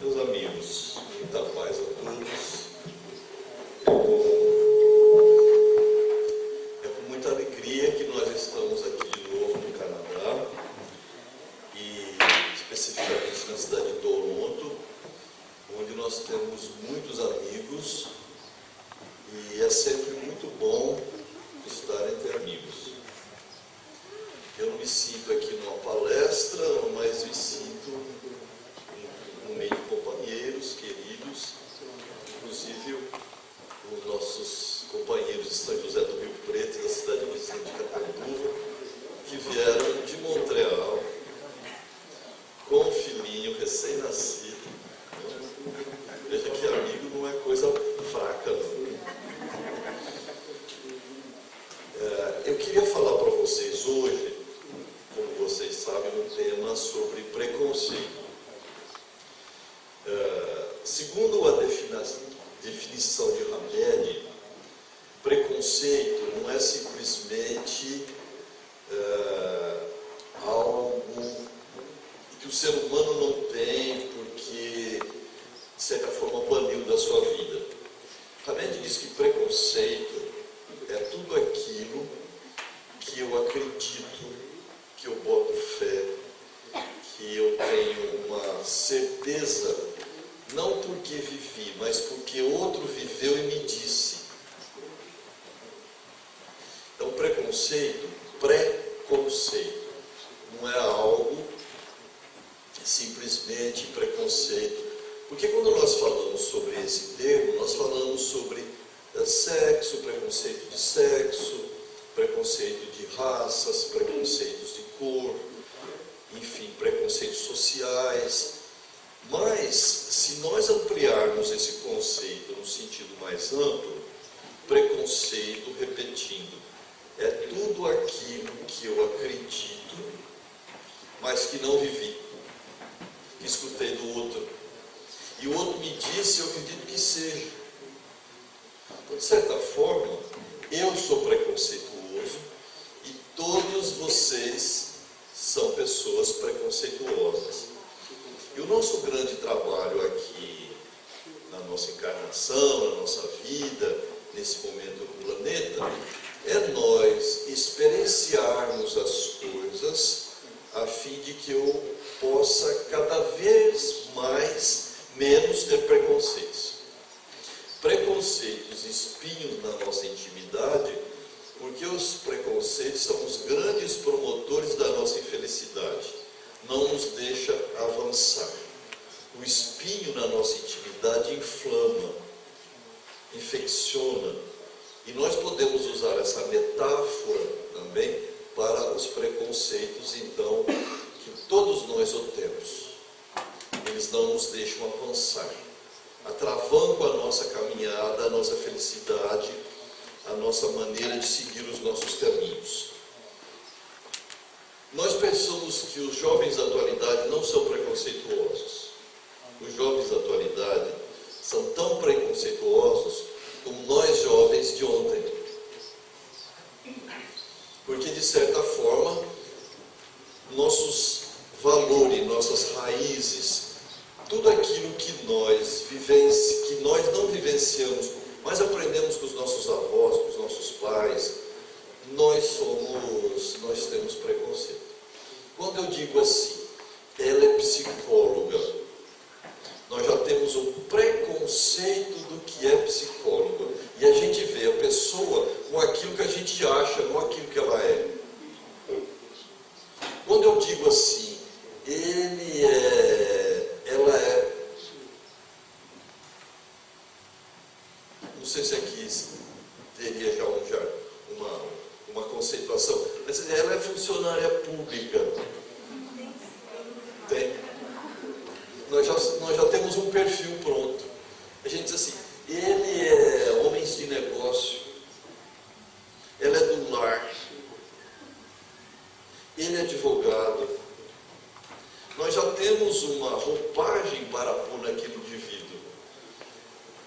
Meus amigos, muita paz a todos. É com muita alegria que nós estamos aqui de novo no Canadá e especificamente na cidade de Toronto, onde nós temos muitos amigos e é sempre muito bom estar entre amigos. Eu não me sinto aqui numa palestra, mas me sinto no meio de companheiros queridos, inclusive os nossos companheiros de São José do Rio Preto e da cidade vizinha de Catanduva, que vieram de Montreal com um filhinho recém-nascido. Veja que amigo não é coisa fraca, não. Eu queria falar para vocês hoje, como vocês sabem, um tema sobre preconceito. Segundo a definição de Hamed, preconceito não é simplesmente algo que o ser humano não tem porque, de certa forma, baniu da sua vida. Hamed diz que preconceito é tudo aquilo que eu acredito, que eu boto fé, que eu tenho uma certeza, não porque vivi, mas porque outro viveu e me disse. Então, preconceito, preconceito, não é algo simplesmente preconceito. Porque quando nós falamos sobre esse termo, nós falamos sobre sexo, preconceito de sexo, preconceito de raças, preconceitos de cor, enfim, preconceitos sociais. Mas, se nós ampliarmos esse conceito no sentido mais amplo, preconceito, repetindo, é tudo aquilo que eu acredito, mas que não vivi, que escutei do outro. E o outro me disse, eu acredito que seja. Então, de certa forma, eu sou preconceituoso e todos vocês são pessoas preconceituosas. E o nosso grande trabalho aqui, na nossa encarnação, na nossa vida, nesse momento do planeta, é nós experienciarmos as coisas a fim de que eu possa cada vez menos ter preconceitos. Preconceitos, espinhos na nossa intimidade, porque os preconceitos são os grandes promotores da nossa infelicidade. Não nos deixa avançar. O espinho na nossa intimidade inflama, infecciona. E nós podemos usar essa metáfora também para os preconceitos, então, que todos nós temos. Eles não nos deixam avançar, atravancam a nossa caminhada, a nossa felicidade, a nossa maneira de seguir os nossos caminhos. Nós pensamos que os jovens da atualidade não são preconceituosos. Os jovens da atualidade são tão preconceituosos como nós jovens de ontem. Porque, de certa forma, nossos valores, nossas raízes, tudo aquilo que nós não vivenciamos, mas aprendemos com os nossos avós, com os nossos pais, nós temos preconceito. Quando eu digo assim, ela é psicóloga, nós já temos um preconceito do que é psicóloga. E a gente vê a pessoa com aquilo que a gente acha, não aquilo que ela é. Quando eu digo assim, ela é, não sei se aqui teria já uma conceituação, mas ela é funcionária pública. Tem. Nós já temos um perfil pronto. A gente diz assim, ele é homens de negócio, ela é do lar, ele é advogado. Nós já temos uma roupagem para pôr naquele indivíduo.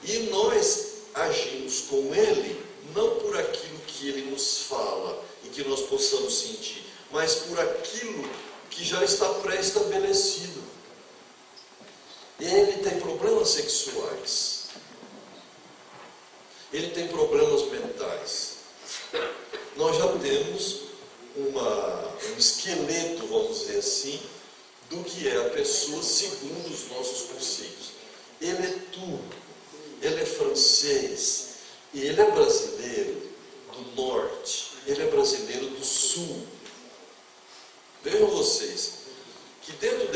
E nós agimos com ele, não por aquilo que ele nos fala e que nós possamos sentir, mas por aquilo que já está pré-estabelecido. ele tem problemas sexuais, ele tem problemas mentais. Nós já temos um esqueleto, vamos dizer assim, do que é a pessoa segundo os nossos conceitos. Ele é turco, ele é francês, e ele é brasileiro do norte, ele é brasileiro do sul. Vejam vocês, que dentro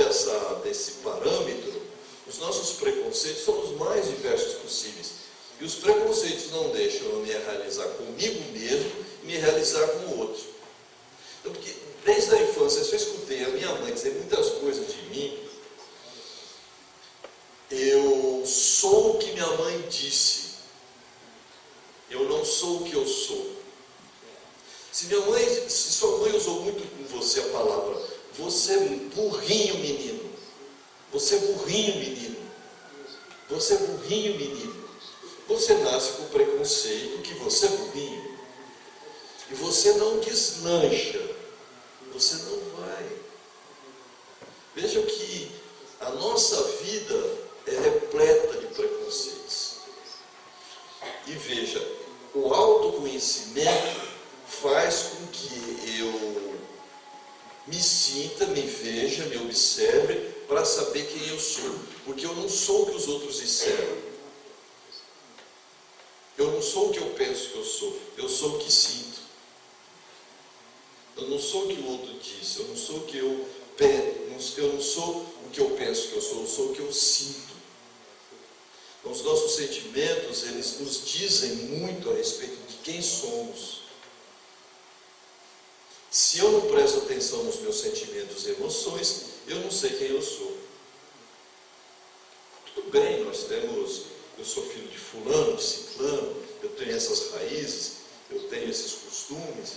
desse parâmetro, os nossos preconceitos são os mais diversos possíveis. E os preconceitos não deixam eu me realizar comigo mesmo e me realizar com o outro. Então, porque desde a infância, eu escutei a minha mãe dizer muitas coisas de mim. Eu sou o que minha mãe disse. Eu não sou o que eu sou. Se sua mãe usou muito com você a palavra, você é burrinho, menino. Você é burrinho, menino. Você é burrinho, menino. Você nasce com o preconceito que você é burrinho. E você não deslancha. Você não vai. Veja que a nossa vida é repleta de preconceitos. E veja, o autoconhecimento faz com que eu me sinta, me veja, me observe para saber quem eu sou. Porque eu não sou o que os outros disseram. Eu não sou o que eu penso que eu sou o que sinto. Eu não sou o que o outro disse, eu não sou o que eu não sou o que eu penso que eu sou o que eu sinto. Então, os nossos sentimentos, eles nos dizem muito a respeito de quem somos. Se eu não presto atenção nos meus sentimentos e emoções, eu não sei quem eu sou. Tudo bem, eu sou filho de fulano, de ciclano, eu tenho essas raízes, eu tenho esses costumes.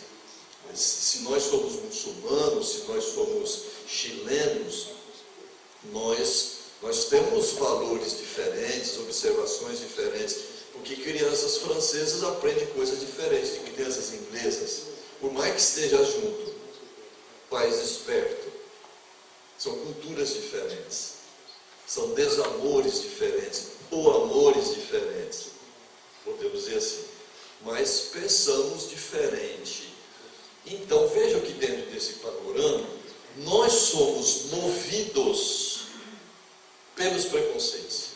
Mas se nós somos muçulmanos, se nós somos chilenos, nós temos valores diferentes, observações diferentes, porque crianças francesas aprendem coisas diferentes de crianças inglesas, por mais que esteja junto, país esperto. São culturas diferentes, são desamores diferentes, ou amores diferentes, podemos dizer assim, mas pensamos diferente. Então veja que dentro desse panorama, nós somos movidos pelos preconceitos.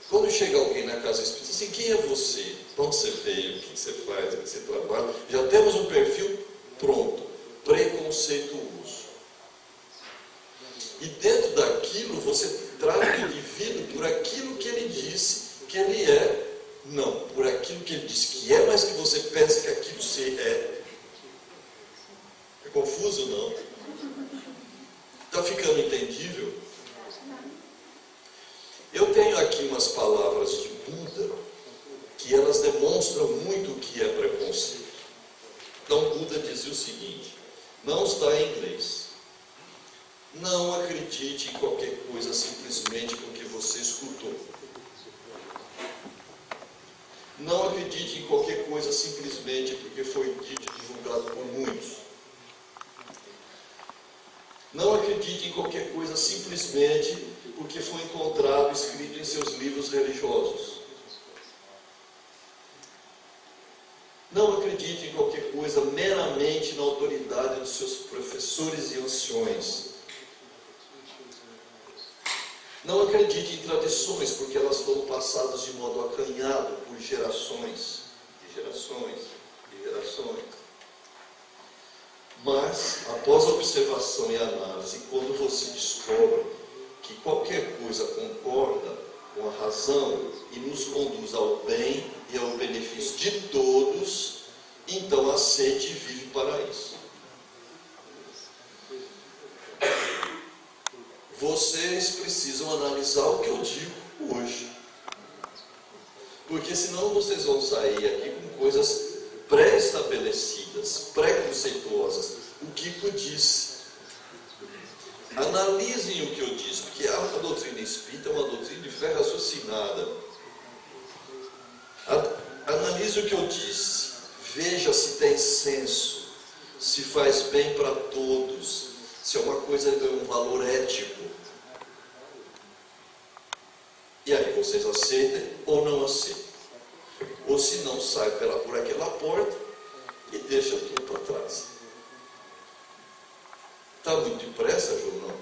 Quando chega alguém na casa espírita, assim, quem é você? De onde você veio? O que você faz? O que você trabalha? Já temos um perfil pronto, preconceituoso. E dentro daquilo, você trata o indivíduo por aquilo que ele disse que ele é, não por aquilo que ele disse que é, mas que você pensa que aquilo se é. É confuso, não? Está ficando entendível? Eu tenho aqui umas palavras de Buda que elas demonstram muito o que é preconceito. Então Buda dizia o seguinte, não está em inglês. Não acredite em qualquer coisa simplesmente porque você escutou. Não acredite em qualquer coisa simplesmente porque foi dito e divulgado por muitos. Não acredite em qualquer coisa simplesmente porque foi encontrado escrito em seus livros religiosos. Não acredite em qualquer coisa meramente na autoridade dos seus professores e anciões. Não acredite em tradições, porque elas foram passadas de modo acanhado por gerações, e gerações, e gerações. Mas, após a observação e análise, quando você descobre que qualquer coisa concorda com a razão e nos conduz ao bem e ao benefício de todos, então aceite e vive para isso. Vocês precisam analisar o que eu digo hoje. Porque senão vocês vão sair aqui com coisas pré-estabelecidas, preconceituosas. O Kiko disse. Analisem o que eu disse, porque a doutrina espírita é uma doutrina de fé raciocinada. Analise o que eu disse. Veja se tem senso, se faz bem para todos, se é uma coisa de um valor ético. E aí vocês aceitem ou não aceitem. Ou se não, sai por aquela porta e deixa tudo para trás. Está muito depressa, João? Não?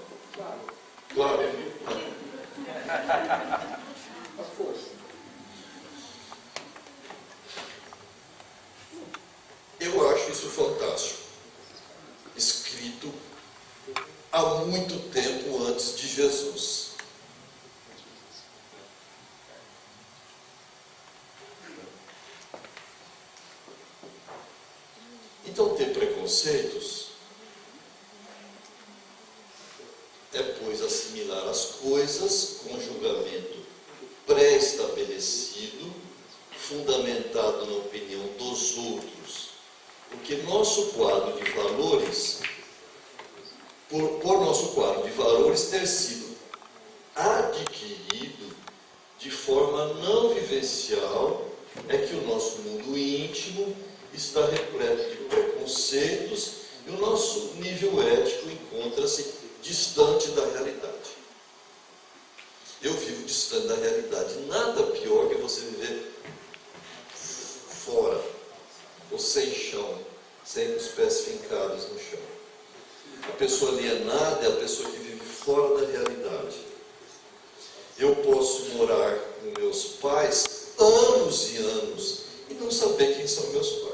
Claro. Eu acho isso fantástico. Escrito há muito tempo antes de Jesus. Então, ter preconceitos é, pois, assimilar as coisas com julgamento pré-estabelecido, fundamentado na opinião dos outros. Porque nosso quadro de valores, por nosso quadro de valores ter sido adquirido de forma não vivencial, é que o nosso mundo íntimo está repleto de preconceitos e o nosso nível ético encontra-se distante da realidade. Eu vivo distante da realidade. Nada pior que você viver fora, ou sem chão, sem os pés fincados no chão. A pessoa alienada é a pessoa que vive fora da realidade. Eu posso morar com meus pais anos e anos e não saber quem são meus pais.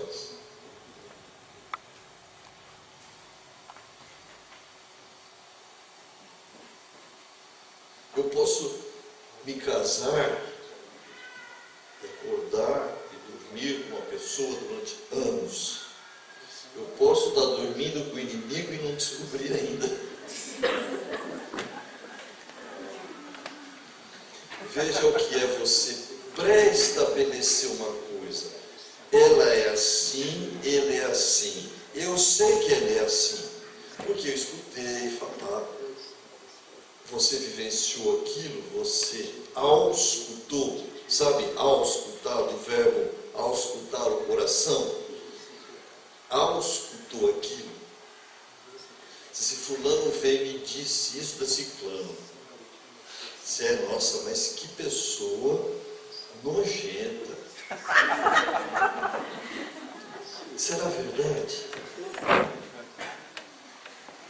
Eu posso me casar, acordar e dormir com uma pessoa durante anos. Eu posso estar dormindo com o inimigo e não descobrir ainda. Veja o que é você pré-estabelecer uma coisa. Ela é assim, ele é assim. Eu sei que ele é assim, porque eu escutei falar. Você vivenciou aquilo, você auscultou, sabe, auscultar, do verbo auscultar o coração, auscultou aquilo. Se fulano veio e me disse isso da ciclano, você é, nossa, mas que pessoa nojenta. Será verdade?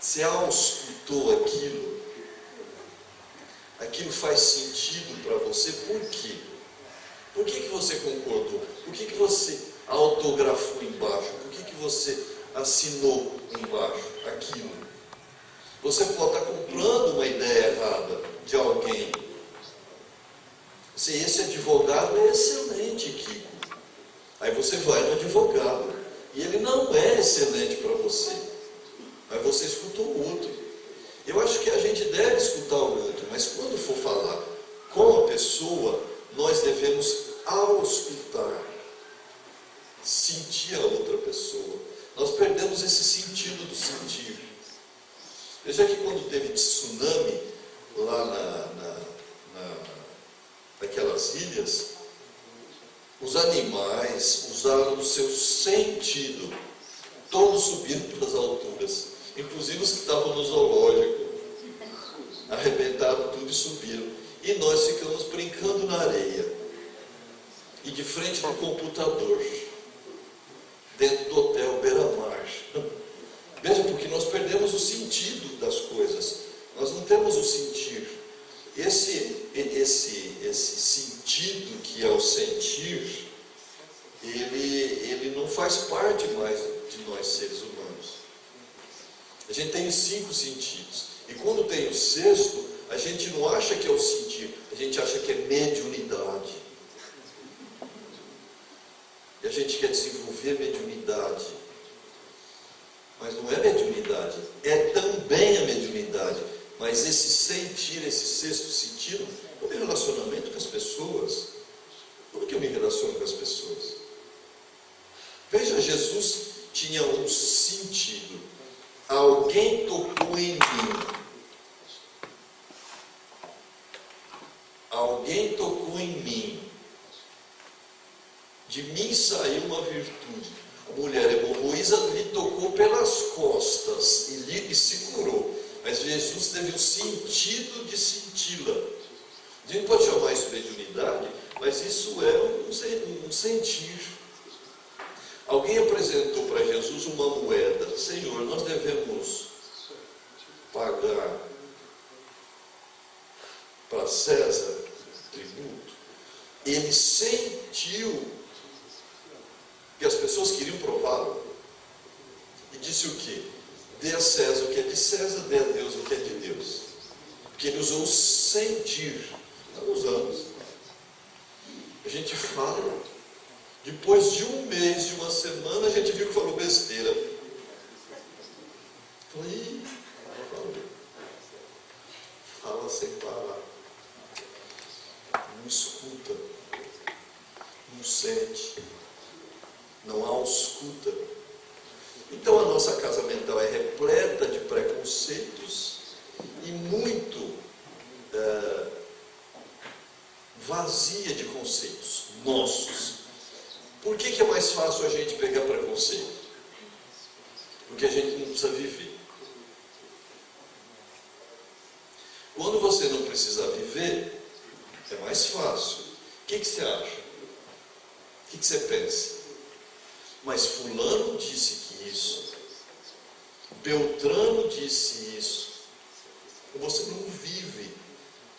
Você auscultou aquilo? Aquilo faz sentido para você, por quê? Por que você concordou? Por que você autografou embaixo? Por que você assinou embaixo aquilo? Você pode estar comprando uma ideia errada de alguém. Se esse advogado é excelente, Kiko. Aí você vai no advogado e ele não é excelente para você. Aí você escutou o outro. Eu acho que a gente deve escutar o outro, mas quando for falar com a pessoa, nós devemos auscultar, sentir a outra pessoa. Nós perdemos esse sentido do sentir. Veja que quando teve tsunami lá naquelas ilhas, os animais usaram o seu sentido, todos subiram para as alturas. Inclusive os que estavam no zoológico, arrebentaram tudo e subiram. E nós ficamos brincando na areia, e de frente do computador, dentro do hotel Beira-Mar. Veja, porque nós perdemos o sentido das coisas, nós não temos o sentir. Esse sentido que é o sentir, ele não faz parte mais de nós seres humanos. A gente tem os 5 sentidos. E quando tem o 6º, a gente não acha que é o sentir, a gente acha que é mediunidade. E a gente quer desenvolver mediunidade. Mas não é mediunidade, é também a mediunidade. Mas esse sentir, esse 6º sentido, o meu relacionamento com as pessoas. Como que eu me relaciono com as pessoas? Veja, Jesus tinha um sentido. Alguém tocou em mim. Alguém tocou em mim. De mim saiu uma virtude. A mulher hemorroísa lhe tocou pelas costas e se curou. Mas Jesus teve o sentido de senti-la. A gente pode chamar isso de mediunidade, mas isso é um sentir. Alguém apresentou para Jesus uma moeda. Senhor, nós devemos pagar para César tributo. Ele sentiu que as pessoas queriam prová-lo. E disse o quê? Dê a César o que é de César, dê a Deus o que é de Deus. Porque ele usou o sentir. Nós usamos. A gente fala. Depois de um mês, de uma semana, a gente viu que falou besteira. Falei, fala sem parar. Não escuta. Não sente. Não ausculta. Então a nossa casa mental é repleta de preconceitos e muito vazia de conceitos nossos. Por que é mais fácil a gente pegar preconceito? Porque a gente não precisa viver. Quando você não precisa viver, é mais fácil. O que você acha? O que você pensa? Mas fulano disse que isso. Beltrano disse isso. Você não vive.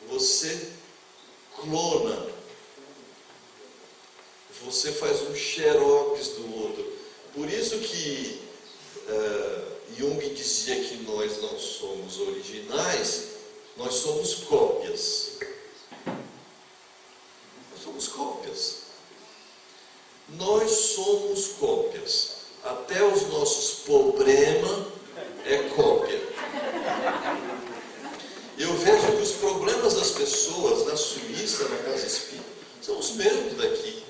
Você clona. Você faz um xerox do outro. Por isso que Jung dizia que nós não somos originais, nós somos cópias. Nós somos cópias. Nós somos cópias. Até os nossos problemas é cópia. Eu vejo que os problemas das pessoas na Suíça, na Casa Espírita, são os mesmos daqui.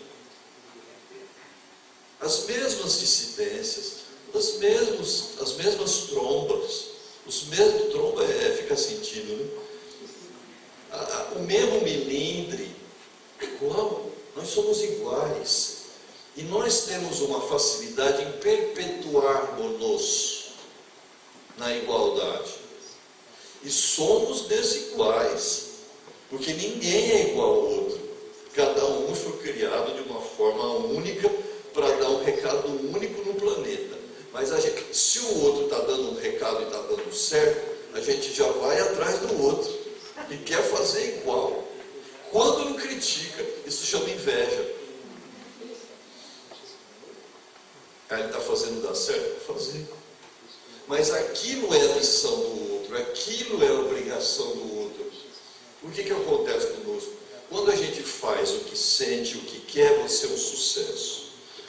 As mesmas dissidências, as mesmas trombas. Os mesmos tromba fica sentido, né? O mesmo milindre, igual. Nós somos iguais. E nós temos uma facilidade em perpetuarmos-nos na igualdade. E somos desiguais, porque ninguém é igual ao outro. Cada um foi criado de uma forma única para dar um recado único no planeta. Mas se o outro está dando um recado e está dando certo, a gente já vai atrás do outro e quer fazer igual. Quando não critica, isso chama inveja. Ele está fazendo dar certo? Vou fazer. Mas aquilo é a missão do outro, aquilo é a obrigação do outro. O que acontece conosco? Quando a gente faz o que sente, o que quer, você é um sucesso.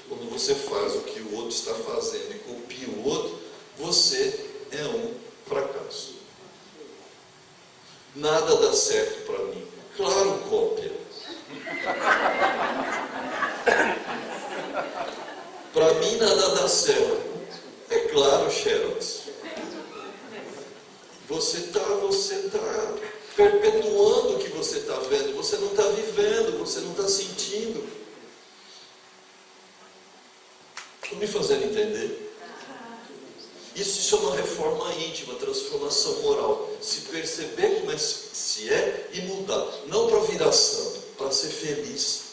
Quando você faz o que o outro está fazendo e copia o outro, você é um fracasso. Nada dá certo para mim. Claro, cópia. Para mim nada dá certo. É claro, xerox. Você está perpetuando o que você está vendo. Você não está vivendo, você não está sentindo. Estou me fazendo entender? Isso se chama reforma íntima, transformação moral. Se perceber como se é e mudar. Não para virar santo, para ser feliz.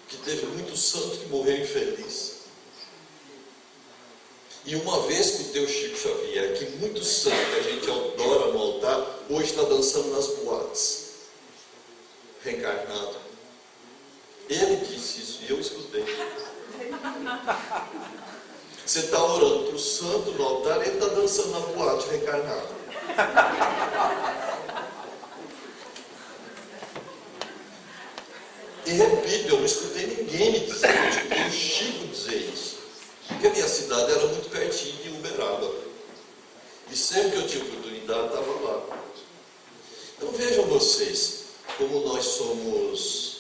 Que teve muito santo que morreu infeliz. E uma vez que o teu Chico Xavier, que muito santo que a gente adora no altar, hoje está dançando nas boates. Reencarnado. Ele disse isso e eu escutei. Você está orando para o santo no altar, ele está dançando na boate reencarnado. E repito, eu não escutei ninguém me dizer, eu escutei o Chico dizer isso. Porque a minha cidade era muito pertinho de Uberaba. E sempre que eu tinha oportunidade, estava lá. Então vejam vocês, como nós somos...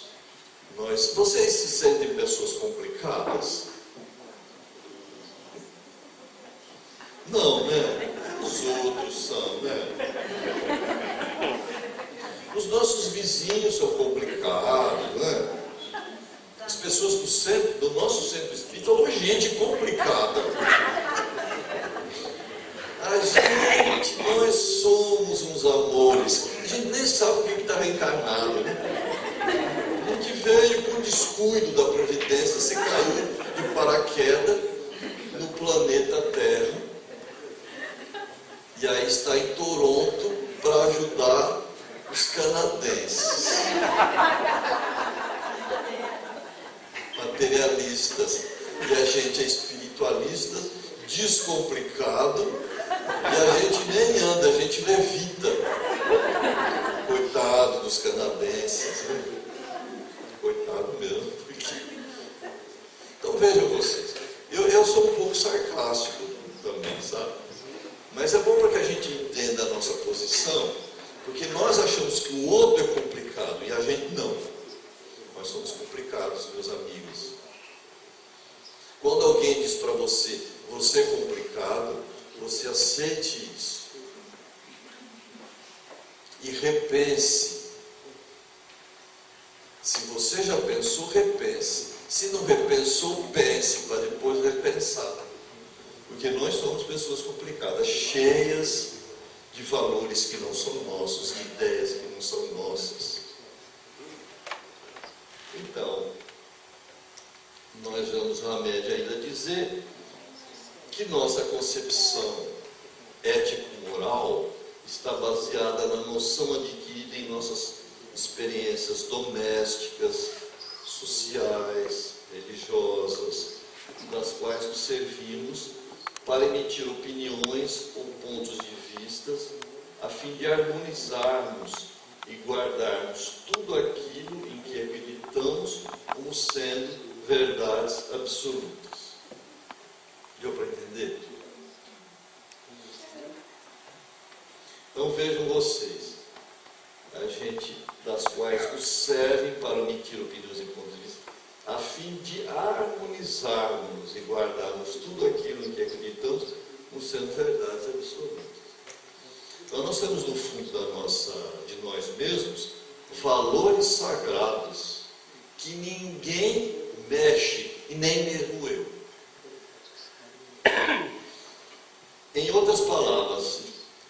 Vocês se sentem pessoas complicadas? Não, né? Os outros são, né? Os nossos vizinhos são complicados, né? As pessoas do nosso centro espírita são gente complicada. A gente, nós somos uns amores. A gente nem sabe o que está reencarnado, né? A gente veio por descuido da providência, se caiu de paraquedas no planeta Terra. E aí está em Toronto para ajudar os canadenses. Materialistas. E a gente é espiritualista, descomplicado, e a gente nem anda, a gente levita. Coitado dos canadenses, né? Coitado mesmo. Então vejam vocês, eu sou um pouco sarcástico também, sabe? Mas é bom para que a gente entenda a nossa posição, porque nós achamos que o outro é complicado e a gente não. Nós somos complicados, meus amigos. Quando alguém diz para você, você é complicado, você aceite isso. E repense. Se você já pensou, repense. Se não repensou, pense, para depois repensar. Porque nós somos pessoas complicadas, cheias de valores que não são nossos, de ideias que não são nossas. Então, nós vamos, Hamed, ainda dizer que nossa concepção ético-moral está baseada na noção adquirida em nossas experiências domésticas, sociais, religiosas, das quais nos servimos para emitir opiniões ou pontos de vista, a fim de harmonizarmos e guardarmos tudo aquilo em que acreditamos como sendo verdades absolutas. Deu para entender? Então vejam vocês, a gente, das quais nos servem para emitir opiniões e pontos de vista, a fim de harmonizarmos e guardarmos tudo aquilo em que acreditamos como sendo verdades absolutas. Então nós temos no fundo de nós mesmos valores sagrados que ninguém mexe e nem mesmo eu. Em outras palavras,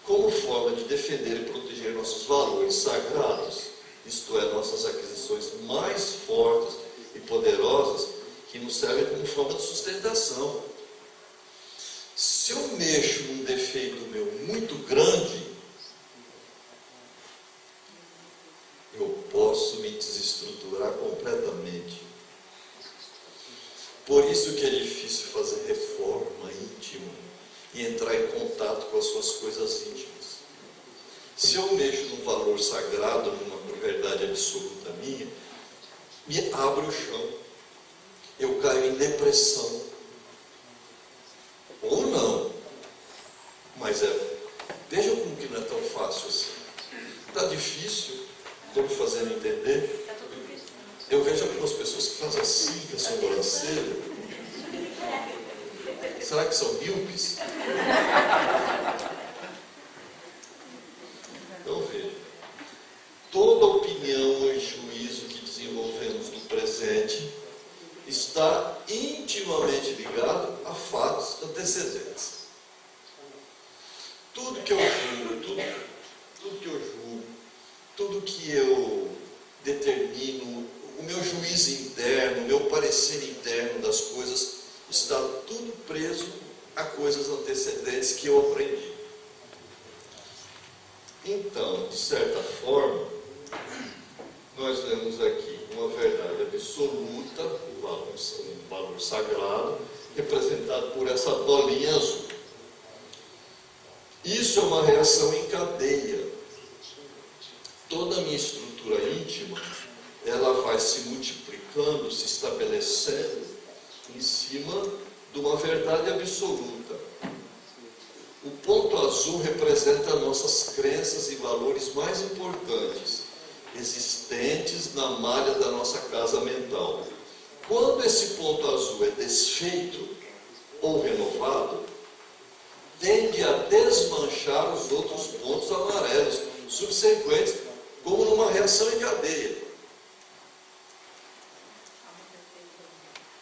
como forma de defender e proteger nossos valores sagrados, isto é, nossas aquisições mais fortes e poderosas, que nos servem como forma de sustentação. Se eu mexo num defeito meu muito grande, eu posso me desestruturar completamente. Por isso que é difícil fazer reforma íntima e entrar em contato com as suas coisas íntimas. Se eu mexo num valor sagrado, numa verdade absoluta minha, me abre o chão. Eu caio em depressão. Ou não. Mas veja como que não é tão fácil assim. Está difícil. Estou me fazendo entender? Eu vejo algumas pessoas que fazem assim com a sobrancelha. Será que são míopes? Então veja. Toda opinião e juízo que desenvolvemos no presente está intimamente ligado a fatos antecedentes. Tudo que eu julgo, tudo que eu determino, o meu juízo interno, o meu parecer interno das coisas, está tudo preso a coisas antecedentes que eu aprendi. Então, de certa forma, nós vemos aqui uma verdade absoluta, um valor sagrado, representado por essa bolinha azul. Isso é uma reação em cadeia. Toda a minha estrutura íntima, ela vai se multiplicando, se estabelecendo em cima de uma verdade absoluta. O ponto azul representa nossas crenças e valores mais importantes, existentes na malha da nossa casa mental. Quando esse ponto azul é desfeito ou renovado, tende a desmanchar os outros pontos amarelos subsequentes, como numa reação em cadeia.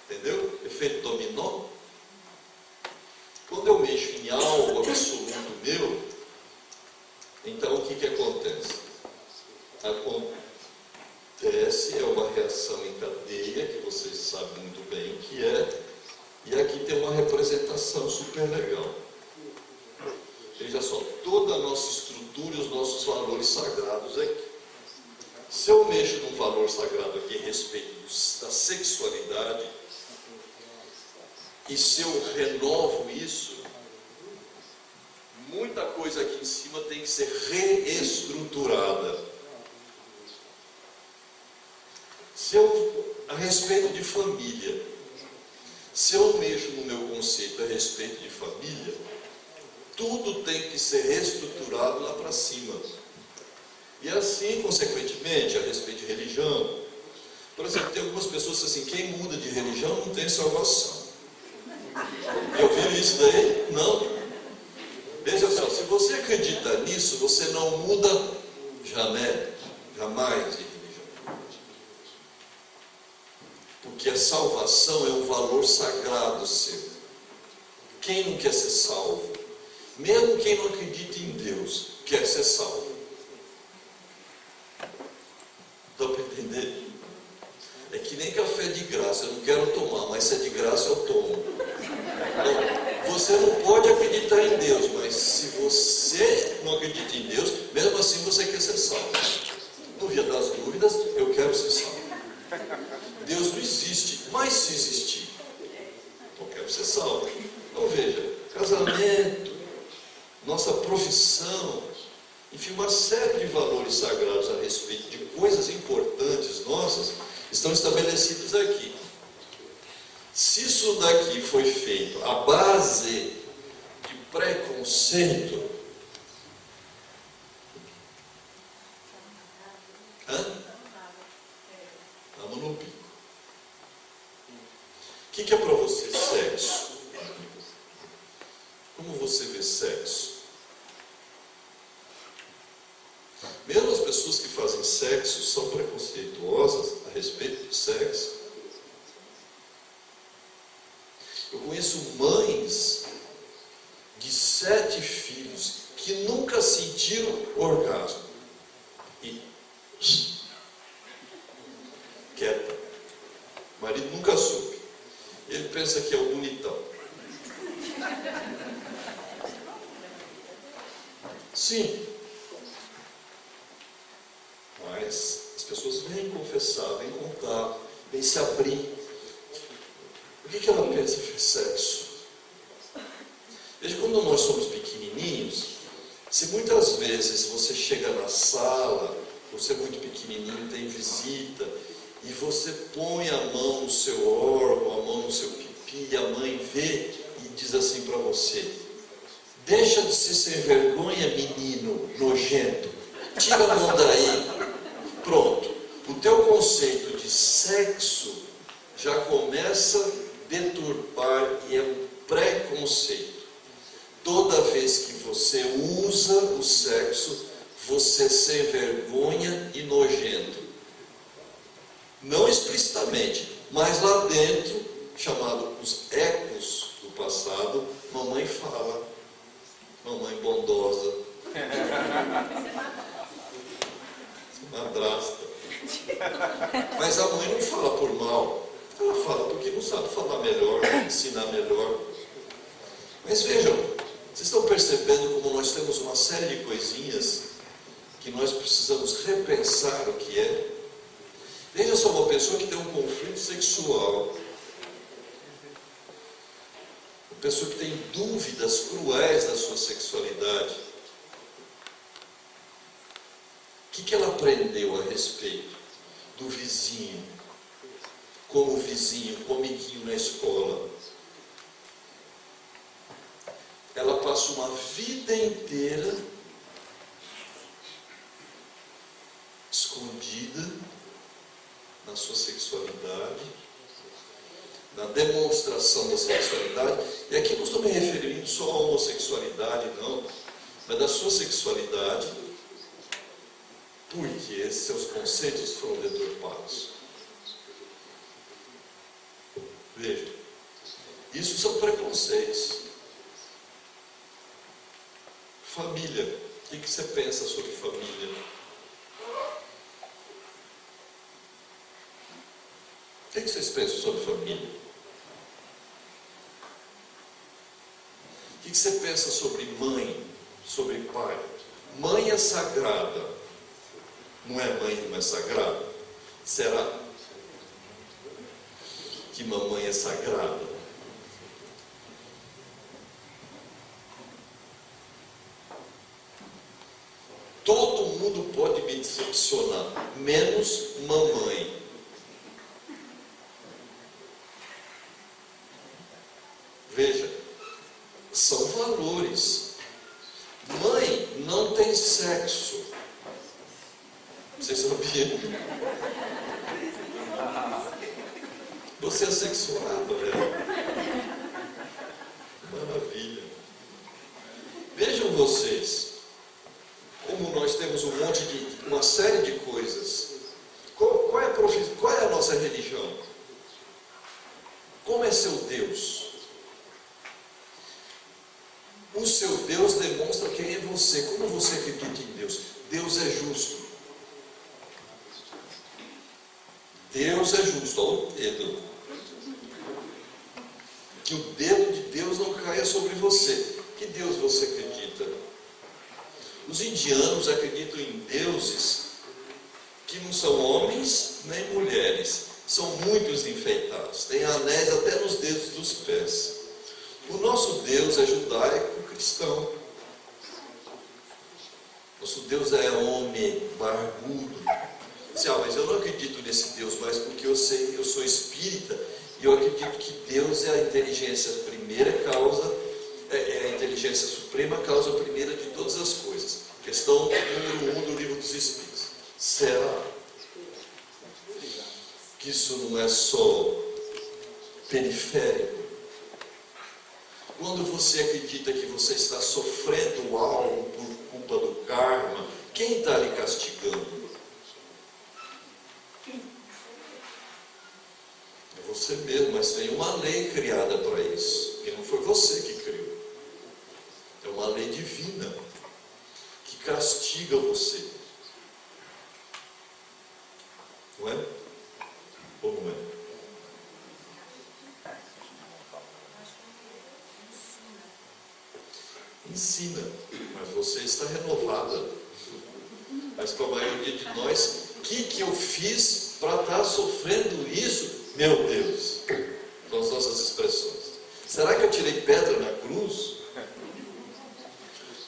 Entendeu? Efeito dominó. Quando eu mexo em algo absoluto meu, então o que acontece? sabe muito bem o que é, e aqui tem uma representação super legal. Veja só, toda a nossa estrutura e os nossos valores sagrados aqui. Se eu mexo num valor sagrado aqui a respeito da sexualidade, e se eu renovo isso, muita coisa aqui em cima tem que ser reestruturada. Se eu, a respeito de família, se eu mexo no meu conceito a respeito de família, tudo tem que ser reestruturado lá para cima. E assim, consequentemente, a respeito de religião, por exemplo, tem algumas pessoas que assim, quem muda de religião não tem salvação. Já ouviram isso daí? Não. Veja só, se você acredita nisso, você não muda jamais de religião. Porque a salvação é um valor sagrado seu. Quem não quer ser salvo? Mesmo quem não acredita em Deus, quer ser salvo. Dá para entender? É que nem café de graça, eu não quero tomar, mas se é de graça eu tomo. Então, você não pode acreditar em Deus, mas se você não acredita em Deus, mesmo assim você quer ser salvo. No via das dúvidas, eu quero ser salvo. Deus não existe, mas se existir, eu quero ser salvo. Então veja, casamento, nossa profissão, enfim, uma série de valores sagrados a respeito de coisas importantes nossas estão estabelecidos aqui. Se isso daqui foi feito à base de preconceito, vamos no bico. O que é para você sexo? Como você vê sexo? Mesmo as pessoas que fazem sexo são preconceituosas a respeito do sexo. Eu conheço mães de 7 filhos que nunca sentiram orgasmo. E quieta. O marido nunca soube. Ele pensa que é o bonitão. Sim. Mas as pessoas vêm confessar, vêm contar, vêm se abrir. O que ela pensa de sexo? Veja, quando nós somos pequenininhos, se muitas vezes você chega na sala, você é muito pequenininho, tem visita, e você põe a mão no seu órgão, a mão no seu pipi, e a mãe vê e diz assim para você: deixa de ser sem vergonha, menino nojento, tira a mão daí. Pronto, o teu conceito de sexo já começa a deturpar e é um preconceito. Toda vez que você usa o sexo, você sem vergonha e nojento. Não explicitamente, mas lá dentro, chamado os ecos do passado, mamãe fala, mamãe bondosa, madrasta. Mas a mãe não fala por mal, ela fala porque não sabe falar melhor, ensinar melhor. Mas vejam, vocês estão percebendo como nós temos uma série de coisinhas que nós precisamos repensar o que é? Veja só, uma pessoa que tem um conflito sexual, uma pessoa que tem dúvidas cruéis da sua sexualidade, o que ela aprendeu a respeito do vizinho, como vizinho, como amiguinho na escola? Ela passa uma vida inteira escondida na sua sexualidade, na demonstração da sexualidade, e aqui não estou me referindo só à homossexualidade, não, mas da sua sexualidade, porque seus conceitos foram deturpados. Veja, isso são preconceitos. Família, o que você pensa sobre família? O que vocês pensam sobre família? O que você pensa sobre mãe, sobre pai? Mãe é sagrada. Não é mãe, não é sagrada? Será que mamãe é sagrada? Todo mundo pode me decepcionar, menos mamãe. Veja, são valores. Mãe não tem sexo. Vocês sabiam? Você é sexuado, né? Maravilha. Vejam vocês, como nós temos uma série de coisas. Qual é a nossa religião? Como é seu Deus? O seu Deus demonstra quem é você. Como você acredita em Deus? Deus é justo. Deus é justo. Olha o dedo. Que o dedo de Deus não caia sobre você. Que Deus você acredita? Os indianos acreditam em deuses que não são homens nem mulheres. São muitos enfeitados. Tem anéis até nos dedos dos pés. O nosso Deus é judaico-cristão. Nosso Deus é homem, barbudo. Mas eu não acredito nesse Deus mais porque eu sou espírita e eu acredito que Deus é a inteligência primeira causa, é a inteligência suprema causa primeira de todas as coisas. Questão número 1 do livro dos Espíritos. Será que isso não é só periférico? Quando você acredita que você está sofrendo algo por culpa do karma, quem está lhe castigando? É você mesmo, mas tem uma lei criada para isso, que não foi você que criou. É uma lei divina que castiga você. Não é? Ou não é? Ensina, mas você está renovada. Mas para a maioria de nós, o que eu fiz para estar sofrendo isso? Meu Deus, são as nossas expressões. Será que eu tirei pedra na cruz?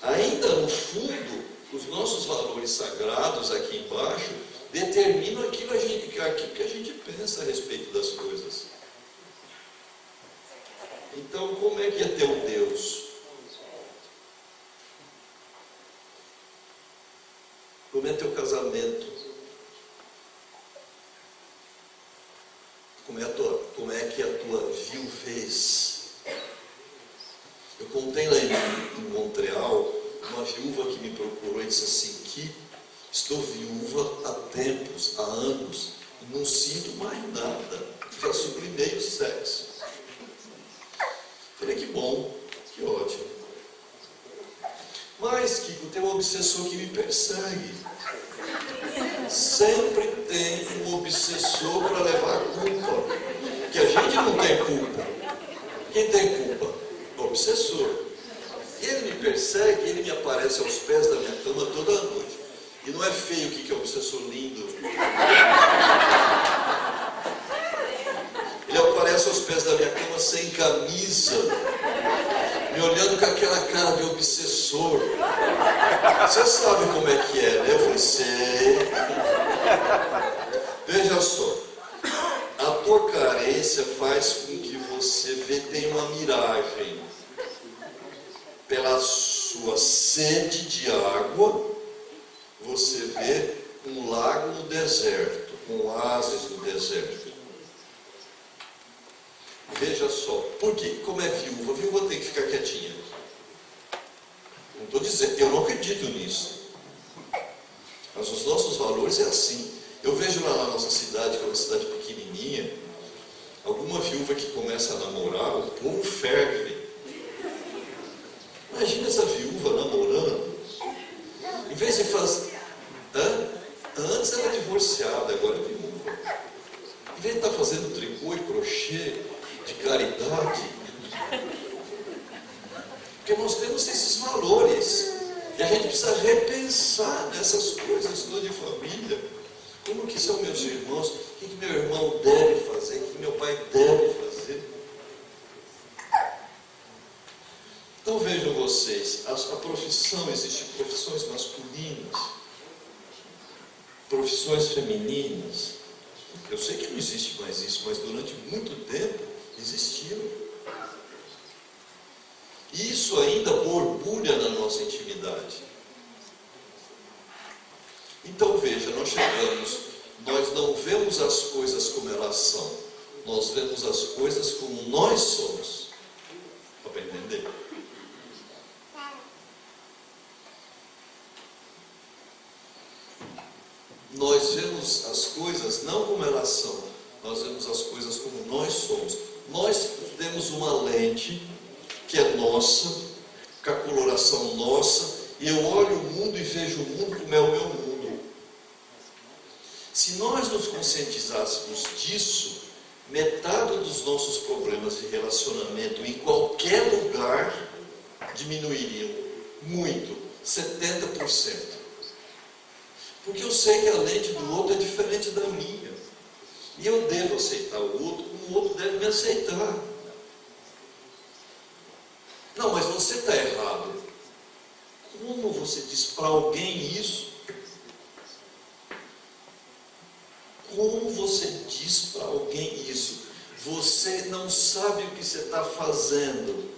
Ainda no fundo, os nossos valores sagrados aqui embaixo determinam aquilo que a gente pensa a respeito das coisas. Então, como é que é teu Deus? Como é teu casamento? Como é que é a tua viuvez? Eu contei lá em Montreal, uma viúva que me procurou e disse assim, que estou viúva há tempos, há anos, e não sinto mais nada, já sublimei o sexo. Falei, que bom, que ótimo. Mas, Kiko, tem um obsessor que me persegue. Sempre tem um obsessor para levar a culpa. Que a gente não tem culpa. Quem tem culpa? O obsessor. E ele me persegue, ele me aparece aos pés da minha cama toda noite. E não é feio o que é obsessor lindo. Ele aparece aos pés da minha cama sem camisa, me olhando com aquela cara de obsessor. Você sabe como é que é, né? Eu falei, sei. Veja só, a tua carência faz com que você tenha uma miragem. Pela sua sede de água, você vê um lago no deserto, um oásis no deserto. Veja só, por quê? Como é viúva? A viúva tem que ficar quietinha. Não estou dizendo, eu não acredito nisso. Mas os nossos valores é assim. Eu vejo lá na nossa cidade, que é uma cidade pequenininha, alguma viúva que começa a namorar, o povo ferve. Imagina essa viúva namorando. Em vez de fazer... Antes era divorciada, agora é viúva. Em vez de estar fazendo tricô e crochê de caridade. Porque nós temos esses valores. E a gente precisa repensar nessas coisas de família. Como que são meus irmãos? O que meu irmão deve fazer? O que meu pai deve fazer? Então vejam vocês, a profissão, existem profissões masculinas, profissões femininas. Eu sei que não existe mais isso, mas durante muito tempo existiu. E isso ainda borbulha na nossa intimidade. Então veja, nós não vemos as coisas como elas são, nós vemos as coisas como nós somos. Dá para entender? Nós vemos as coisas não como elas são, nós vemos as coisas como nós somos. Nós temos uma lente que é nossa, com a coloração nossa, e eu olho o mundo e vejo o mundo como é o meu mundo. Se nós nos conscientizássemos disso, metade dos nossos problemas de relacionamento em qualquer lugar diminuiriam muito, 70%. Porque eu sei que a lente do outro é diferente da minha. E eu devo aceitar o outro como o outro deve me aceitar. Não, mas você está errado. Como você diz para alguém isso? Como você diz para alguém isso? Você não sabe o que você está fazendo.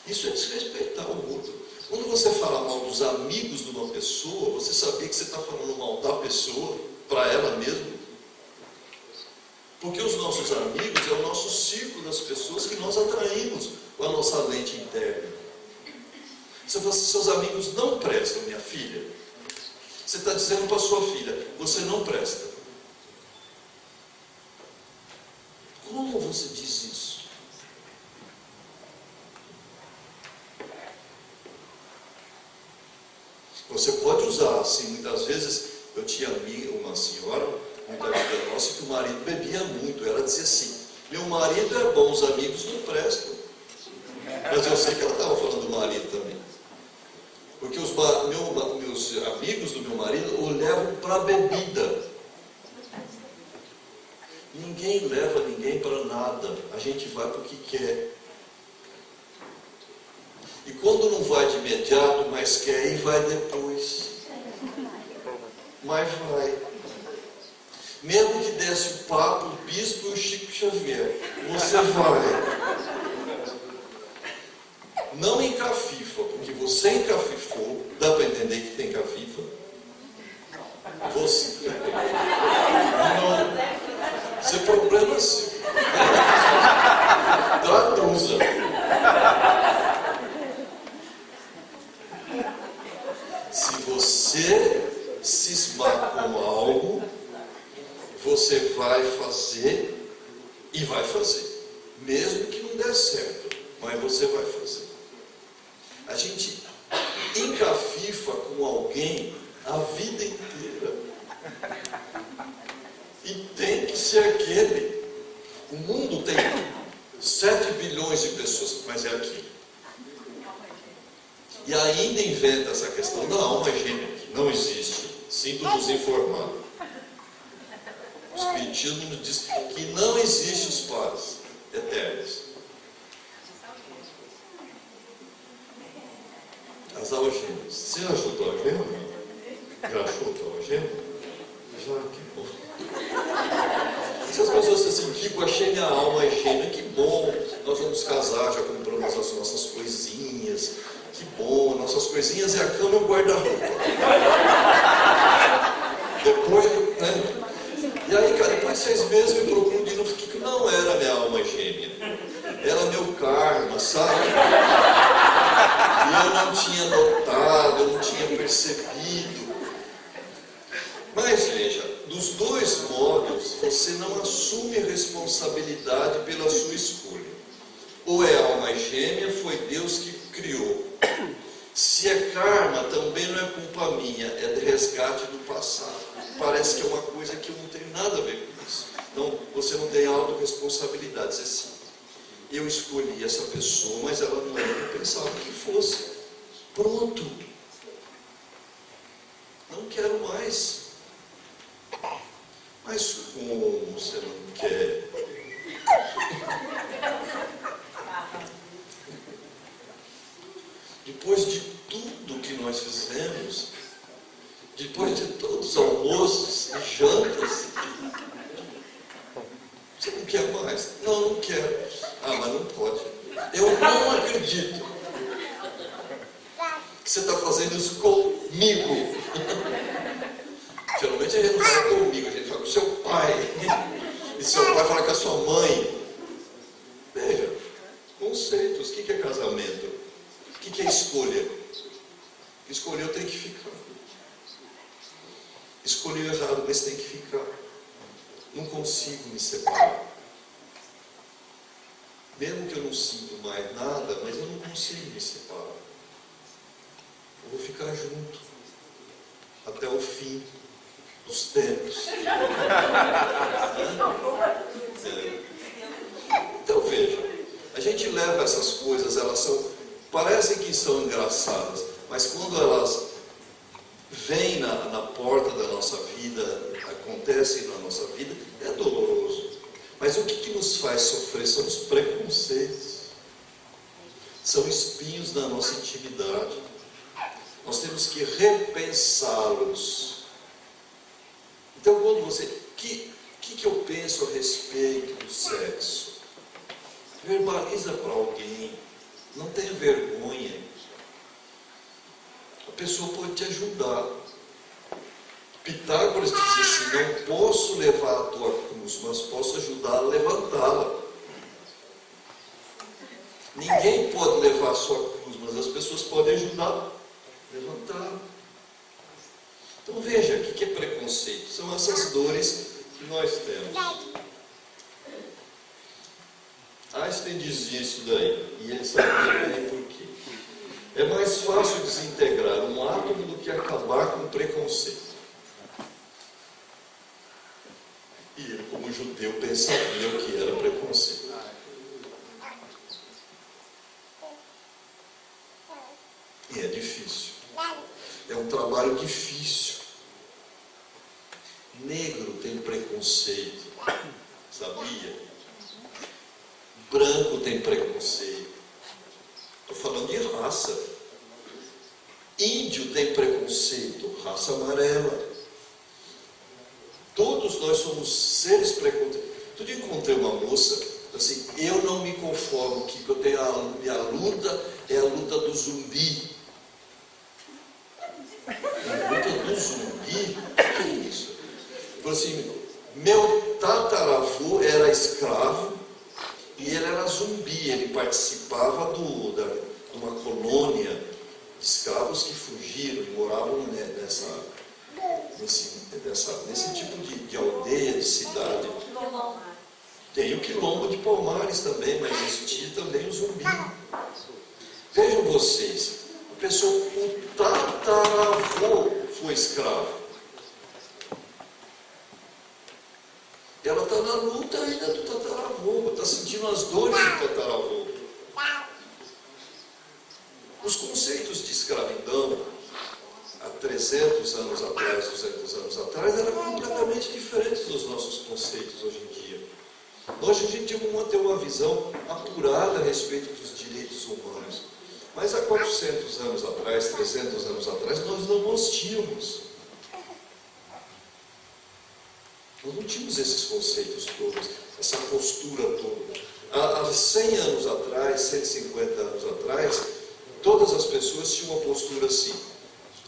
Isso é desrespeitar o outro. Quando você fala mal dos amigos de uma pessoa, você sabia que você está falando mal da pessoa, para ela mesma? Porque os nossos amigos é o nosso círculo das pessoas que nós atraímos com a nossa lente interna. Você fala assim, seus amigos não prestam, minha filha. Você está dizendo para sua filha, você não presta. Como você diz isso? Você pode usar, assim, muitas vezes, eu tinha uma senhora, muito amiga nossa, que o marido bebia muito. Ela dizia assim, meu marido é bom, os amigos não prestam. Mas eu sei que ela estava falando do marido também. Porque meus amigos do meu marido o levam para a bebida. Ninguém leva ninguém para nada. A gente vai para o que quer. E quando não vai de imediato, mas quer ir, vai depois. Mas vai. Mesmo que desse o Papa, o Bispo e o Chico Xavier, você vai. Não encafifa, porque você encafifou, dá para entender que tem cafifa? Você. Não. Isso é problema seu. Traduza. Se você cismar com algo, você vai fazer e vai fazer. Mesmo que não der certo, mas você vai fazer. A gente encafifa com alguém a vida inteira. E tem que ser aquele. O mundo tem 7 bilhões de pessoas, mas é aqui. E ainda inventa essa questão da alma gêmea, que não existe. Sinto-nos informar. O Espiritismo nos diz que não existe os pares eternos. As algemas. Você já achou tua algema? Já achou tua algema? Já, que bom. Se as pessoas dizem assim, Kiko, achei minha alma gêmea, que bom, nós vamos casar, já compramos as nossas coisinhas, que bom, nossas coisinhas é a cama e o guarda-roupa. Depois, né? E aí, cara, depois de 6 meses me procuram de novo, que não era minha alma gêmea, era meu karma, sabe? E eu não tinha notado, eu não tinha percebido. Mas veja, dos dois modos, você não assume responsabilidade pela sua escolha. Ou é alma gêmea, foi Deus que criou. Se é karma, também não é culpa minha, é de resgate do passado. Parece que é uma coisa que eu não tenho nada a ver com isso. Então, você não tem autorresponsabilidade. Diz assim, eu escolhi essa pessoa, mas ela não era o que eu pensava que fosse. Pronto. Não quero mais. Mas como você não quer? Depois de tudo que nós fizemos, depois de todos os almoços e jantas, você não quer mais? Não, não quero. Ah, mas não pode. Eu não acredito que você está fazendo isso comigo. Geralmente a gente não fala comigo, a gente fala com seu pai. E seu pai fala com a sua mãe. Veja, conceitos. O que é casamento? O que é escolha? Escolher eu tenho que ficar. Escolhi errado, mas tem que ficar. Não consigo me separar. Mesmo que eu não sinto mais nada, mas eu não consigo me separar. Eu vou ficar junto até o fim dos tempos. Então veja, a gente leva essas coisas, elas parecem que são engraçadas, mas quando elas vêm na porta da nossa vida, acontecem na nossa vida, é doloroso. Mas o que nos faz sofrer são os preconceitos. São espinhos da nossa intimidade. Nós temos que repensá-los. Então, quando você... O que eu penso a respeito do sexo? Verbaliza para alguém. Não tenha vergonha. A pessoa pode te ajudar. Pitágoras dizia assim, não posso levar a tua cruz, mas posso ajudar a levantá-la. Ninguém pode levar a sua cruz, mas as pessoas podem ajudar a levantá-la. Então veja, o que é preconceito? São essas dores que nós temos. Einstein dizia isso daí, e ele sabia bem por quê. É mais fácil desintegrar um átomo do que acabar com o preconceito. E ele, como judeu, pensava o que era preconceito. E é difícil. É um trabalho difícil. Negro tem preconceito, sabia? Branco tem preconceito. Estou falando de raça. Índio tem preconceito, raça amarela. Todos nós somos seres preconceituosos. Outro dia encontrei uma moça, assim, eu não me conformo que eu tenho minha luta é a luta do zumbi. A luta do zumbi? O que é isso? Falei assim, meu tataravô era escravo e ele era zumbi, ele participava de uma colônia de escravos que fugiram e moravam nesse tipo de aldeia, de cidade. Tem o quilombo de Palmares também, mas existia também o zumbi. Vejam vocês, a pessoa, o tataravô foi escravo. Ela está na luta ainda do tataravô, está sentindo as dores do tataravô. Os conceitos de escravidão, há 300 anos atrás, 200 anos atrás, eram completamente diferentes dos nossos conceitos hoje em dia. Hoje a gente tem uma visão apurada a respeito dos direitos humanos. Mas há 400 anos atrás, 300 anos atrás, nós não tínhamos. Nós não tínhamos esses conceitos todos, essa postura toda. Há 100 anos atrás, 150 anos atrás, todas as pessoas tinham uma postura assim.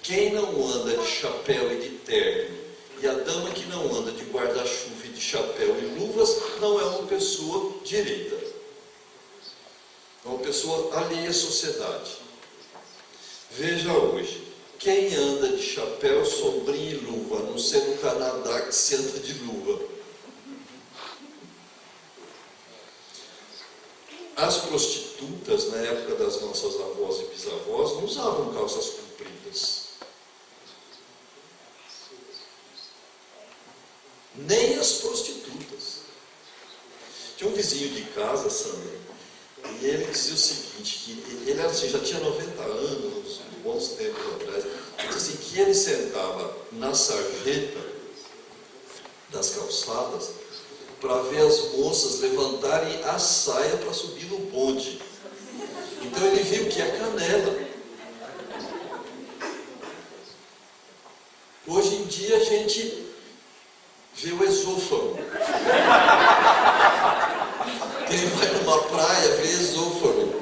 Quem não anda de chapéu e de terno, e a dama que não anda de guarda-chuva e de chapéu e luvas, não é uma pessoa direita. É uma pessoa alheia à sociedade. Veja hoje, quem anda de chapéu, sombrinha e luva, a não ser no Canadá que se anda de luva. As prostitutas, na época das nossas avós e bisavós, não usavam calças compridas. Nem as prostitutas. Tinha um vizinho de casa, Sandra, e ele dizia o seguinte, que ele assim, já tinha 90 anos, bons tempos atrás, ele disse assim, que ele sentava na sarjeta das calçadas para ver as moças levantarem a saia para subir no bonde. Então ele viu que é canela. Hoje em dia a gente vê o esôfago. Quem vai numa praia vê esôfago.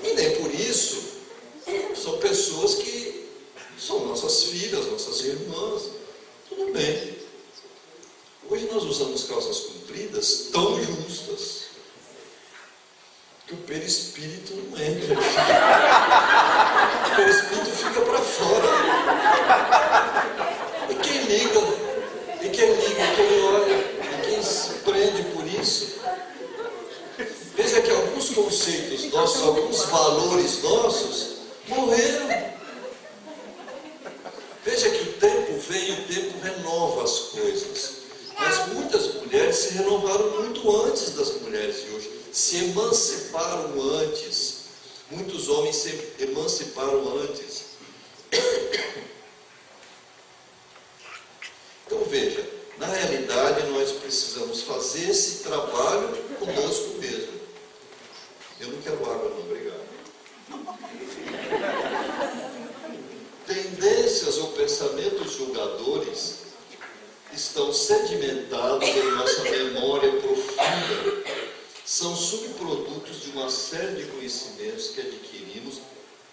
E nem por isso são pessoas que são nossas filhas, nossas irmãs. Tudo bem. Hoje nós usamos calças compridas tão justas que o perispírito não entra. O perispírito fica para fora. E quem liga, quem olha, e quem se prende por isso. Veja que alguns conceitos nossos, alguns valores nossos morreram. Veja que o tempo vem e o tempo renova as coisas. Mas muitas mulheres se renovaram muito antes das mulheres de hoje, se emanciparam antes. Muitos homens se emanciparam antes. Então veja, na realidade nós precisamos fazer esse trabalho conosco mesmo. Eu não quero água não, obrigado. Tendências ou pensamentos julgadores estão sedimentados em nossa memória profunda. São subprodutos de uma série de conhecimentos que adquirimos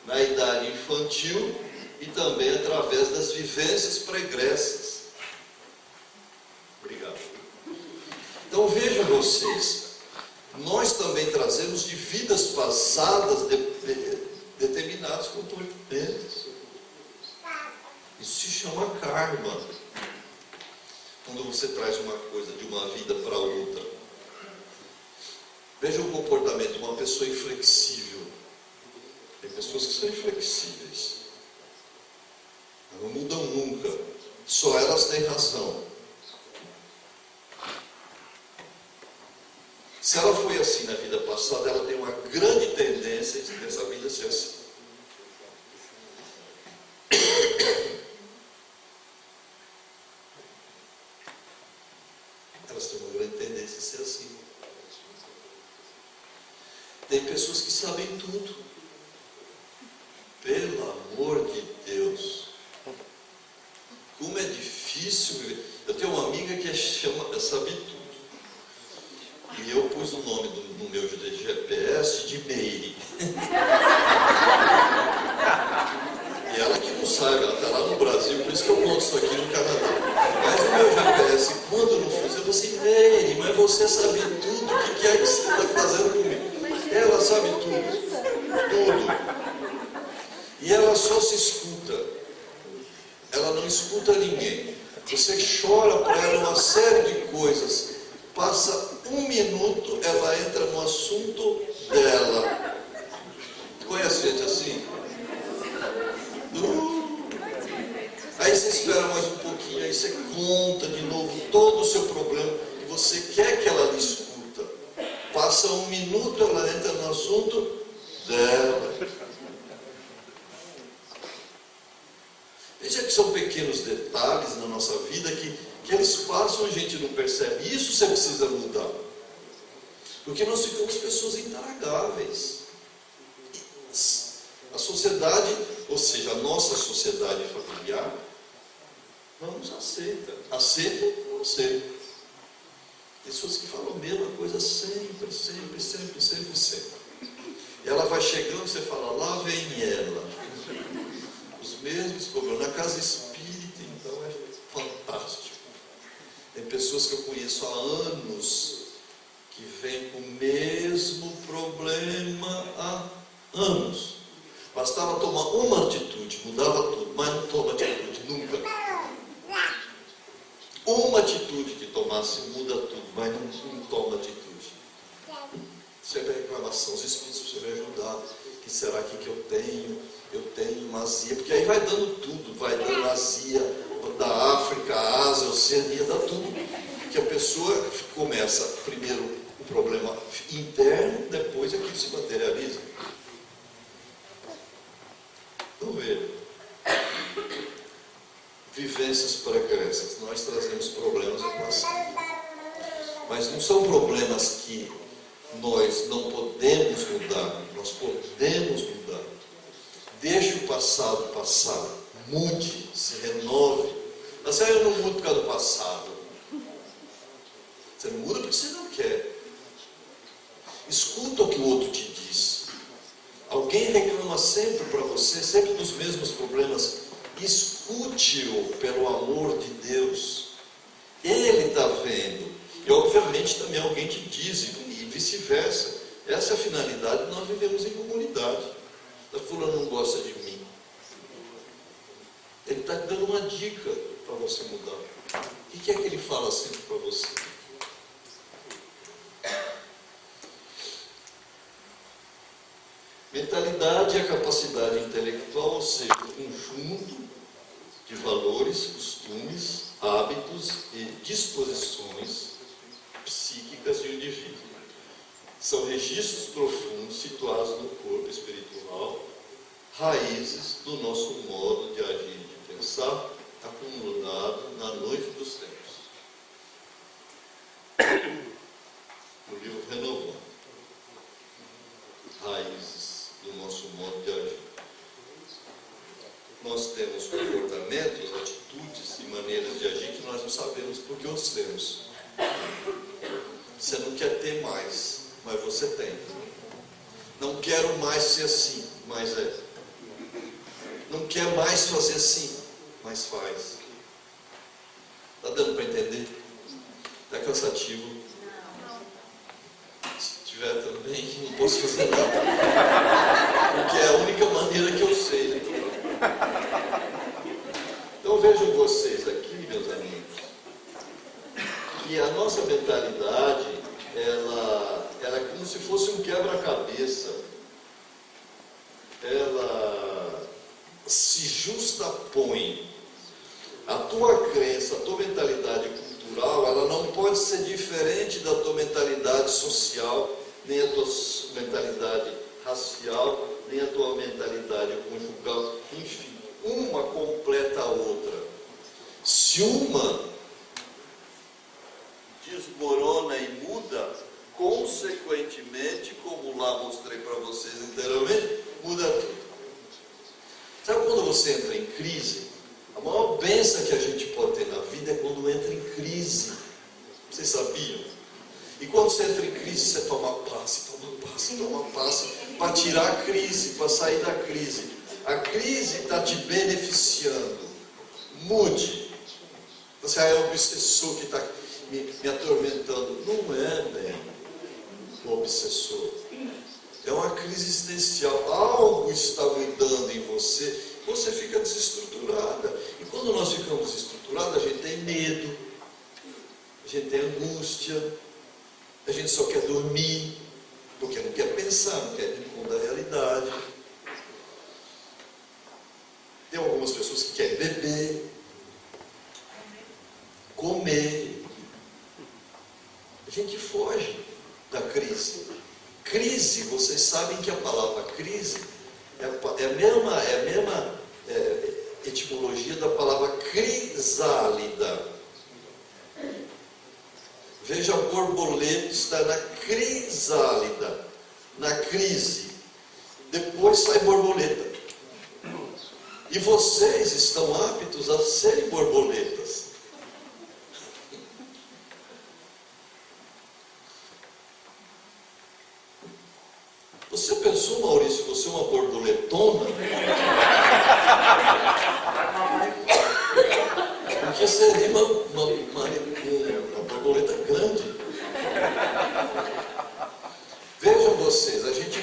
na idade infantil e também através das vivências pregressas. Obrigado. Então vejam vocês, nós também trazemos de vidas passadas determinados comportamentos. Isso se chama karma. Quando você traz uma coisa de uma vida para outra. Veja o comportamento de uma pessoa inflexível. Tem pessoas que são inflexíveis. Elas não mudam nunca. Só elas têm razão. Se ela foi assim na vida passada, ela tem uma grande tendência nessa vida ser assim. Elas têm uma grande tendência a ser assim. Tem pessoas que sabem tudo. Pelo amor de Deus. Como é difícil viver. Eu tenho uma amiga que sabe tudo. E eu pus o nome no meu GPS de Meire. E ela que não sabe, ela está lá no Brasil, por isso que eu conto isso aqui no Canadá. Mas o meu GPS, quando não funciona, eu vou assim, Meire, mas você sabe tudo, o que é que você está fazendo comigo? Ela sabe tudo. E ela só se escuta. Ela não escuta ninguém. Você chora para ela uma série de coisas. Passa 1 minuto, ela entra no assunto dela. Conhece gente assim? Aí você espera mais um pouquinho, aí você conta de novo todo o seu problema. E você quer que ela lhe escuta. Passa 1 minuto, ela entra no assunto dela. Veja que são pequenos detalhes na nossa vida que eles passam e a gente não percebe. Isso você precisa mudar. Porque nós ficamos pessoas intragáveis. A sociedade, ou seja, a nossa sociedade familiar, não nos aceita. Aceita ou não aceita? Pessoas que falam a mesma coisa sempre. E ela vai chegando e você fala, lá vem ela. Os mesmos problemas. Na casa espírita, então, é fantástico. Tem pessoas que eu conheço há anos que vêm com o mesmo problema há anos. Bastava tomar uma atitude, mudava tudo, mas não toma atitude nunca. Uma atitude que tomasse muda tudo, mas não toma atitude. sempre a reclamação, os Espíritos precisam me ajudar. O que será que eu tenho? Eu tenho uma azia, porque aí vai dando tudo, vai dando azia da África, Ásia, Oceania, dá tudo. Que a pessoa começa, primeiro, o problema interno, depois aquilo se materializa. Então veja, vivências pregressas, nós trazemos problemas do passado. Mas não são problemas que nós não podemos mudar, nós podemos mudar. Deixe o passado passar, mude, se renove. Mas eu não mudo por causa do passado. Você muda porque você não quer. Escuta o que o outro te diz. Alguém reclama sempre para você, sempre dos mesmos problemas. Escute-o pelo amor de Deus. Ele está vendo. E obviamente também alguém te diz, e vice-versa. Essa é a finalidade de nós vivemos em comunidade. A fulano não gosta de mim. Ele está dando uma dica para você mudar. O que é que ele fala sempre para você? Mentalidade é a capacidade intelectual, ou seja, o conjunto de valores, costumes, hábitos e disposições psíquicas de um indivíduo. São registros profundos situados no corpo espiritual, raízes do nosso modo de agir e de pensar, acumulado na noite dos tempos. No livro Renovando. Raízes do nosso modo de agir. Nós temos comportamentos, atitudes e maneiras de agir que nós não sabemos porque os temos. Você não quer ter mais, mas você tem. Não quero mais ser assim, mas é. Não quer mais fazer assim, mas faz. Está dando para entender? Está cansativo? Se tiver também, não posso fazer nada. Porque é a única maneira que eu sei. Então vejam vocês aqui, meus amigos, que a nossa mentalidade, ela é como se fosse um quebra-cabeça. Ela se justapõe. A tua crença, a tua mentalidade cultural, ela não pode ser diferente da tua mentalidade social, nem a tua mentalidade racial, nem a tua mentalidade conjugal. Enfim, uma completa a outra. Se uma desmorona e muda, consequentemente, como lá mostrei para vocês anteriormente, muda tudo. Sabe quando você entra em crise? A maior bênção que a gente pode ter na vida é quando entra em crise. Vocês sabiam? E quando você entra em crise, você toma passe, para tirar a crise, para sair da crise. A crise está te beneficiando. Mude. Você é o obsessor que está me atormentando. Não é, bem, o obsessor. É uma crise existencial. Algo está mudando em você. Você fica desestruturada. E quando nós ficamos desestruturados, a gente tem medo, a gente tem angústia, a gente só quer dormir, porque não quer pensar, não quer ir conta da realidade. Tem algumas pessoas que querem beber, comer. A gente foge da crise. Crise, vocês sabem que a palavra crise é a mesma etimologia da palavra crisálida. Veja, a borboleta está na crisálida, na crise. Depois sai borboleta. E vocês estão aptos a serem borboletas. Você pensou, Maurício, você é uma borboletona? Porque seria uma borboleta grande. Vejam vocês, a gente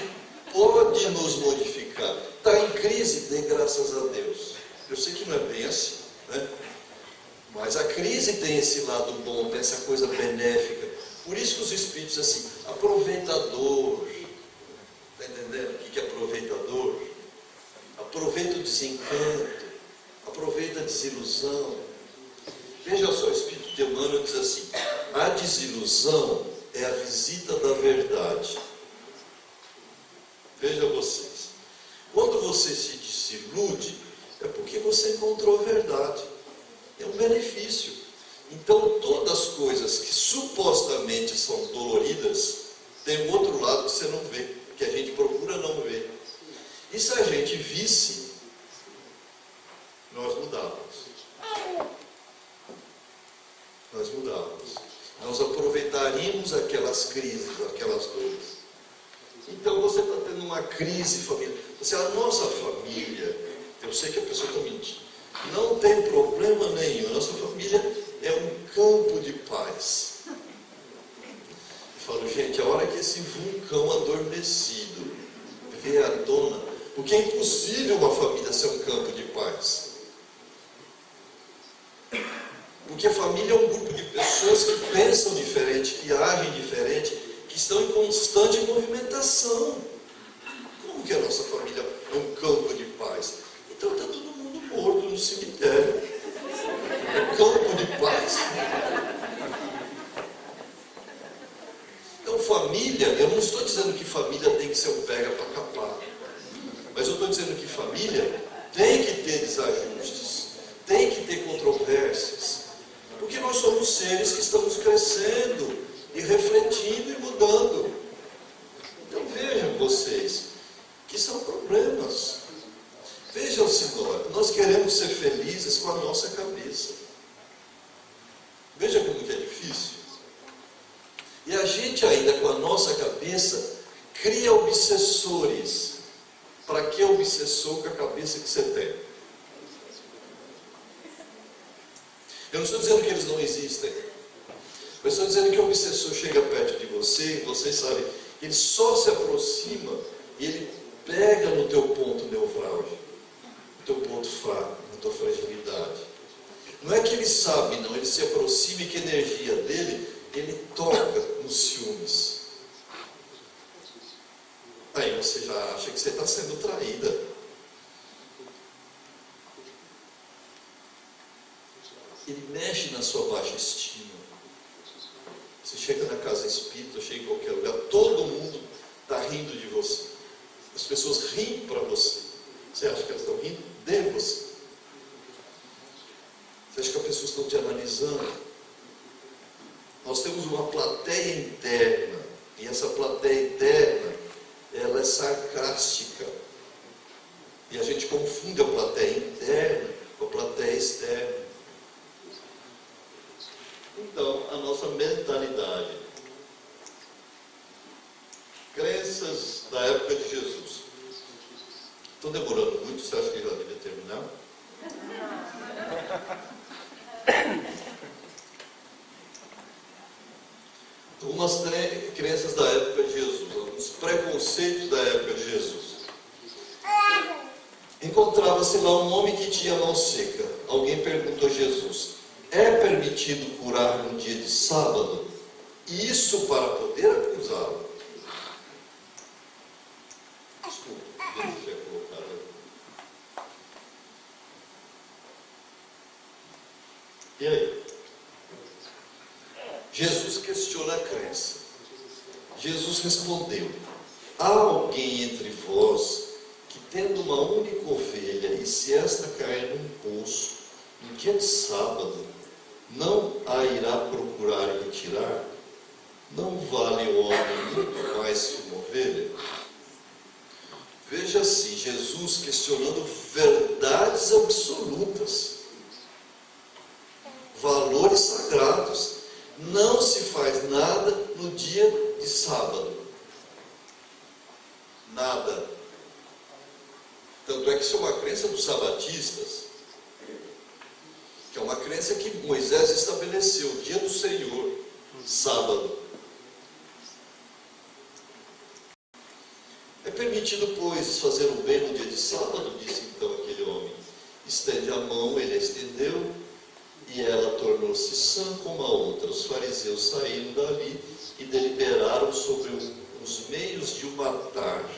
pode nos modificar. Está em crise, dê graças a Deus. Eu sei que não é bem assim, né? Mas a crise tem esse lado bom, tem essa coisa benéfica. Por isso que os Espíritos assim, aproveitador. Está entendendo o que é aproveitador? Aproveita o desencanto, aproveita a desilusão. Veja só, o Espírito de Emmanuel diz assim: a desilusão é a visita da verdade. Veja vocês, quando você se desilude, é porque você encontrou a verdade. É um benefício. Então, todas as coisas que supostamente são doloridas, tem um outro lado que você não vê, que a gente procura não ver. E se a gente visse, nós mudávamos. Nós mudávamos. Nós aproveitaríamos aquelas crises, aquelas dores. Então você está tendo uma crise familiar. A nossa família, eu sei que a pessoa está mentindo, não tem problema nenhum. Nossa família é um campo de paz. Eu falo, gente, a hora que esse vulcão adormecido vier à tona, porque é impossível uma família ser um campo de paz. Porque a família é um grupo de pessoas que pensam diferente, que agem diferente, que estão em constante movimentação. Como que a nossa família é um campo de paz? Então está todo mundo morto no cemitério. É um campo de paz. Então família, eu não estou dizendo que família tem que ser um pega para capar. Mas eu estou dizendo que família tem que ter desajustes, tem que ter controvérsias. Porque nós somos seres que estamos crescendo e refletindo e mudando. Então vejam vocês, que são problemas. Vejam, senhora, nós queremos ser felizes com a nossa cabeça. Veja como que é difícil. E a gente ainda com a nossa cabeça cria obsessores. Para que obsessor com a cabeça que você tem? Eu não estou dizendo que eles não existem. Eu estou dizendo que o obsessor chega perto de você e você sabe que ele só se aproxima e ele pega no teu ponto nevrálgico, no teu ponto fraco, na tua fragilidade. Não é que ele sabe, não, ele se aproxima e que a energia dele, ele toca nos ciúmes. Aí você já acha que você está sendo traída. Ele mexe na sua baixa estima. Você chega na casa espírita, chega em qualquer lugar, todo mundo está rindo de você. As pessoas riem para você. Você acha que elas estão rindo de você? Você acha que as pessoas estão te analisando? Nós temos uma plateia interna, e essa plateia interna, ela é sarcástica. E a gente confunde a plateia interna com a plateia externa. Então, a nossa mentalidade. Crenças da época de Jesus. Estou demorando muito, você acha que já devia terminar? Algumas crenças da época de Jesus, alguns preconceitos da época de Jesus. Encontrava-se lá um homem que tinha mão seca. Alguém perguntou a Jesus: é permitido curar no dia de sábado? Isso para poder acusá-lo. Desculpa, deixa eu colocar ali. E aí? Jesus questiona a crença. Jesus respondeu: há alguém entre vós que, tendo uma única ovelha, e se esta cair num poço, no dia de sábado, não a irá procurar e retirar? Não vale o homem muito mais que uma ovelha? Veja assim, Jesus questionando verdades absolutas, valores sagrados. Não se faz nada no dia de sábado. Nada. Tanto é que isso é uma crença dos sabatistas, que é uma crença que Moisés estabeleceu, o dia do Senhor, sábado. É permitido, pois, fazer o bem no dia de sábado, disse então aquele homem. Estende a mão, ele a estendeu, E ela tornou-se sã como a outra. Os fariseus saíram dali e deliberaram sobre os meios de o matar.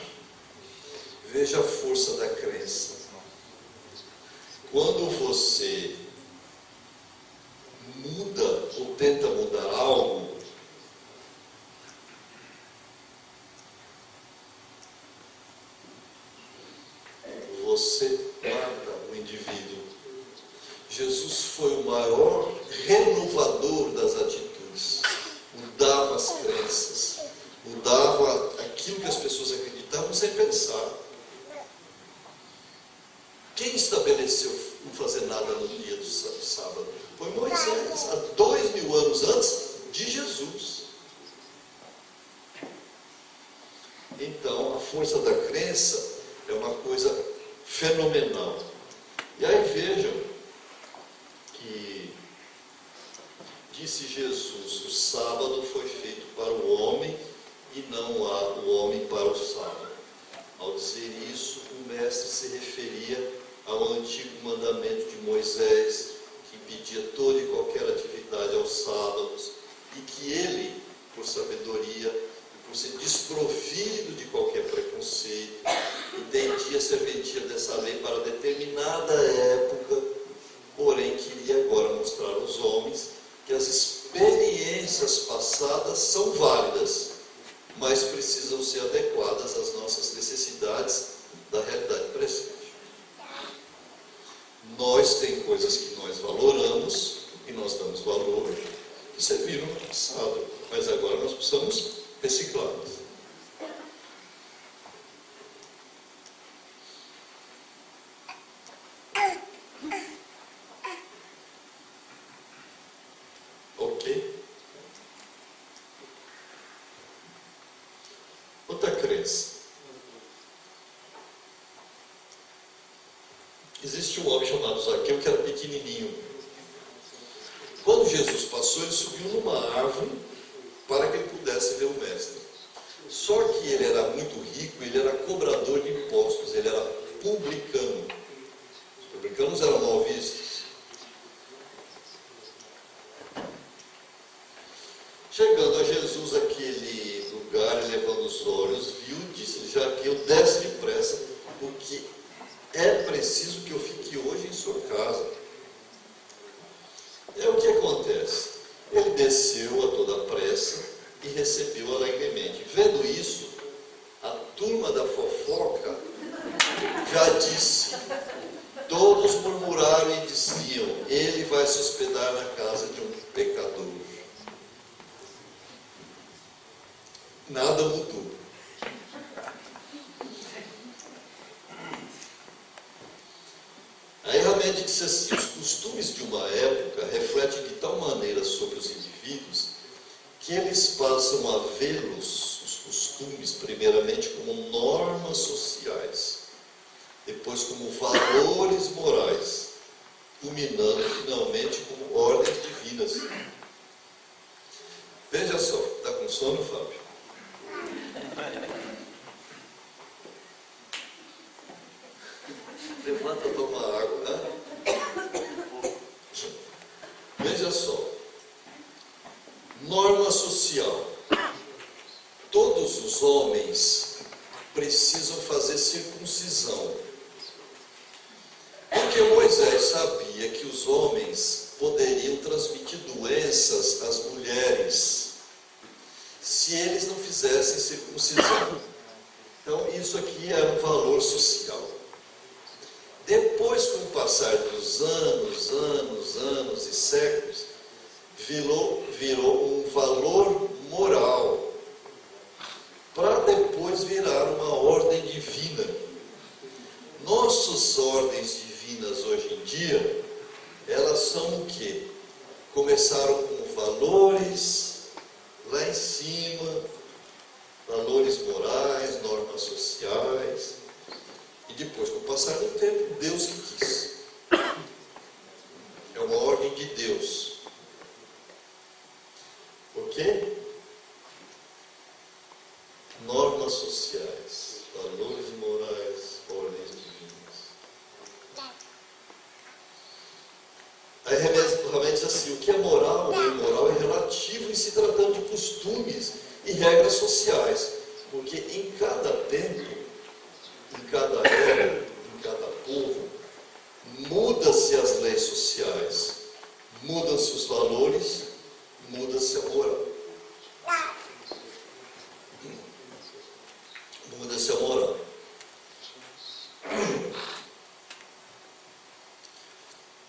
Veja a força da crença. Quando você muda ou tenta mudar algo, você mata o indivíduo. Jesus foi o maior renovador das atitudes. Mudava as crenças, mudava aquilo que as pessoas acreditavam sem pensar. Quem estabeleceu não fazer nada no dia do sábado? Foi Moisés, há 2000 anos antes de Jesus. Então, a força da crença é uma coisa fenomenal. E aí vejam que disse Jesus: o sábado foi feito para o homem e não o homem para o sábado. Ao dizer isso, o mestre se referia ao antigo mandamento de Moisés, que impedia toda e qualquer atividade aos sábados, e que ele, por sabedoria e por ser desprovido de qualquer preconceito, entendia a serventia dessa lei para determinada época, porém queria agora mostrar aos homens que as experiências passadas são válidas, mas precisam ser adequadas às nossas necessidades da realidade presente. Nós tem coisas que nós valoramos, e nós damos valor, que serviram no passado, mas agora nós precisamos reciclá-las. Ok? Outra crença. Existe um homem chamado Zaqueu que era pequenininho. Quando Jesus passou, ele subiu numa árvore para que ele pudesse ver o mestre. Só que ele era muito rico, ele era cobrador de impostos, ele era publicano. Os publicanos eram mal vistos. Chegando a Jesus aquele lugar, levando os olhos, viu, disse: Zaqueu, desce depressa, porque é preciso que eu fique hoje em sua casa. É o que acontece. Ele desceu a toda pressa e recebeu alegremente. Vendo isso, a turma da fofoca já disse. Todos murmuraram e diziam: ele vai se hospedar na casa de um pecador. Nada mudou. Aí Hamed disse assim: os costumes de uma época refletem de tal maneira sobre os indivíduos que eles passam a vê-los, os costumes, primeiramente como normas sociais, depois como valores morais, culminando finalmente como ordens divinas. Veja só, está com sono, Fábio? Levanta, toma água, né? Veja só. Norma social. Todos os homens precisam fazer circuncisão. Porque Moisés sabia que os homens poderiam transmitir doenças às mulheres se eles não fizessem circuncisão. Então, isso aqui era um valor social. Depois, com o passar dos anos e séculos, virou um valor moral, para depois virar uma ordem divina. Nossas ordens divinas hoje em dia, elas são o quê? Começaram com valores lá em cima, valores morais, normas sociais. E depois, com o passar do tempo, Deus que quis. É uma ordem de Deus. Ok? Normas sociais, valores morais, ordens divinas. Aí Hamed assim, o que é moral ou imoral é relativo em se tratando de costumes e regras sociais. Porque em cada tempo, em cada era, em cada povo, muda-se as leis sociais, mudam-se os valores, muda-se a moral. Muda-se a moral.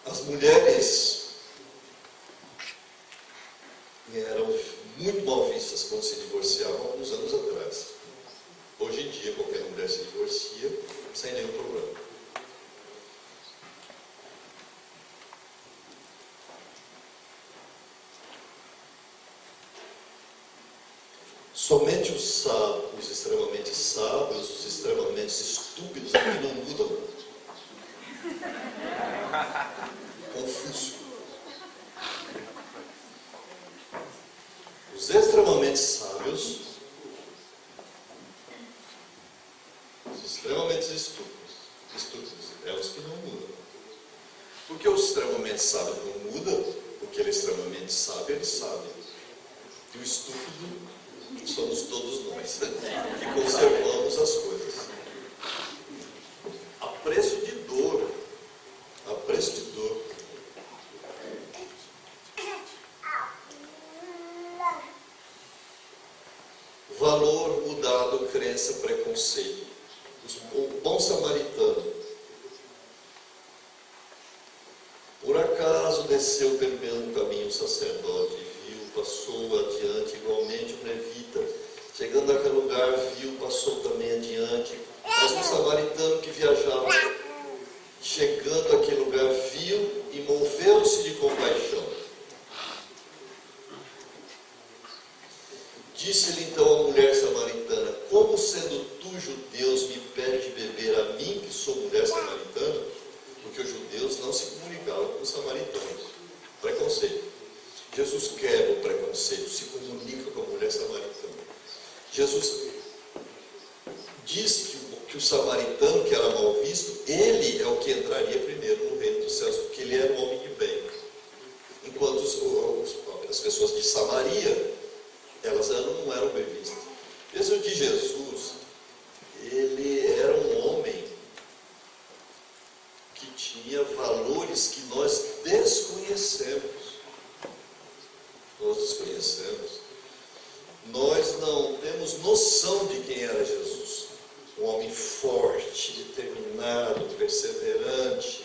As mulheres eram muito mal vistas quando se divorciavam alguns anos atrás. Hoje em dia, qualquer mulher se divorcia sem nenhum problema. Somente os extremamente sábios, os extremamente estúpidos, aqui não mudam. Confúcio. Os extremamente sábios, os extremamente estúpidos, é os que não mudam. Porque o extremamente sábio não muda, porque ele é extremamente sábio, ele sabe. E o estúpido somos todos nós, que conservamos as coisas. A preço de dor. A preço de dor. Valor mudado, crença, preconceito. O bom samaritano. Por acaso desceu pelo mesmo caminho o sacerdote, viu, passou adiante, igualmente um levita. Chegando àquele lugar, viu, passou também adiante. Mas um samaritano que viajava, chegando àquele lugar, viu e moveu-se de compaixão. Disse-lhe então a mulher samaritana: como sendo tu, judeus, me pede de beber a mim, que sou mulher samaritana? Porque os judeus não se comunicavam com os samaritanos. Preconceito. Jesus quebra o preconceito, se comunica com a mulher samaritana. Jesus diz que o samaritano, que era mal visto, ele é o que entraria primeiro no reino dos céus, porque ele era um homem de bem. Enquanto as pessoas de Samaria, elas não eram bem vistas. Mesmo que Jesus, ele era um homem que tinha valores que nós desconhecemos. Nós desconhecemos. Nós não temos noção de quem era Jesus. Um homem forte, determinado, perseverante.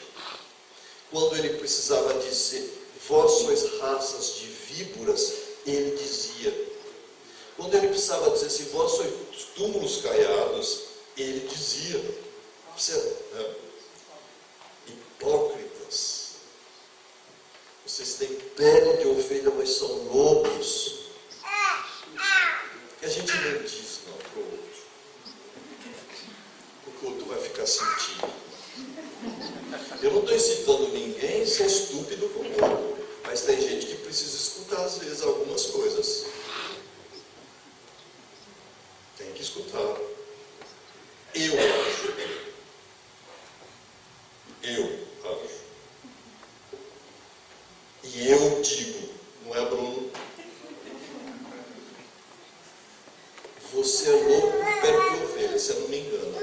Quando ele precisava dizer, vós sois raças de víboras, ele dizia. Quando ele precisava dizer assim, vós sois túmulos caiados, ele dizia. Hipócritas. Vocês têm pele de ovelha, mas são lobos. E a gente não diz não para o outro. Porque o outro vai ficar sentindo. Eu não estou incitando ninguém a ser estúpido como eu. Mas tem gente que precisa escutar às vezes algumas coisas. Tem que escutar. Eu acho. E eu digo, não é Bruno? Você é louco, pele de ovelha, você não me engana.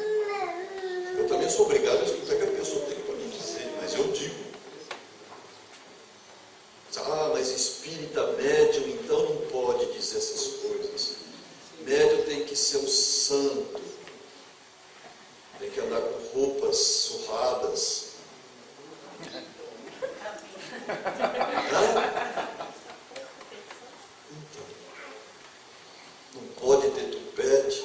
Eu também sou obrigado a escutar o que a pessoa tem para me dizer, mas eu digo. Ah, mas espírita médium, então não pode dizer essas coisas. Médium tem que ser um santo. Tem que andar com roupas surradas. Então, não pode ter tupete.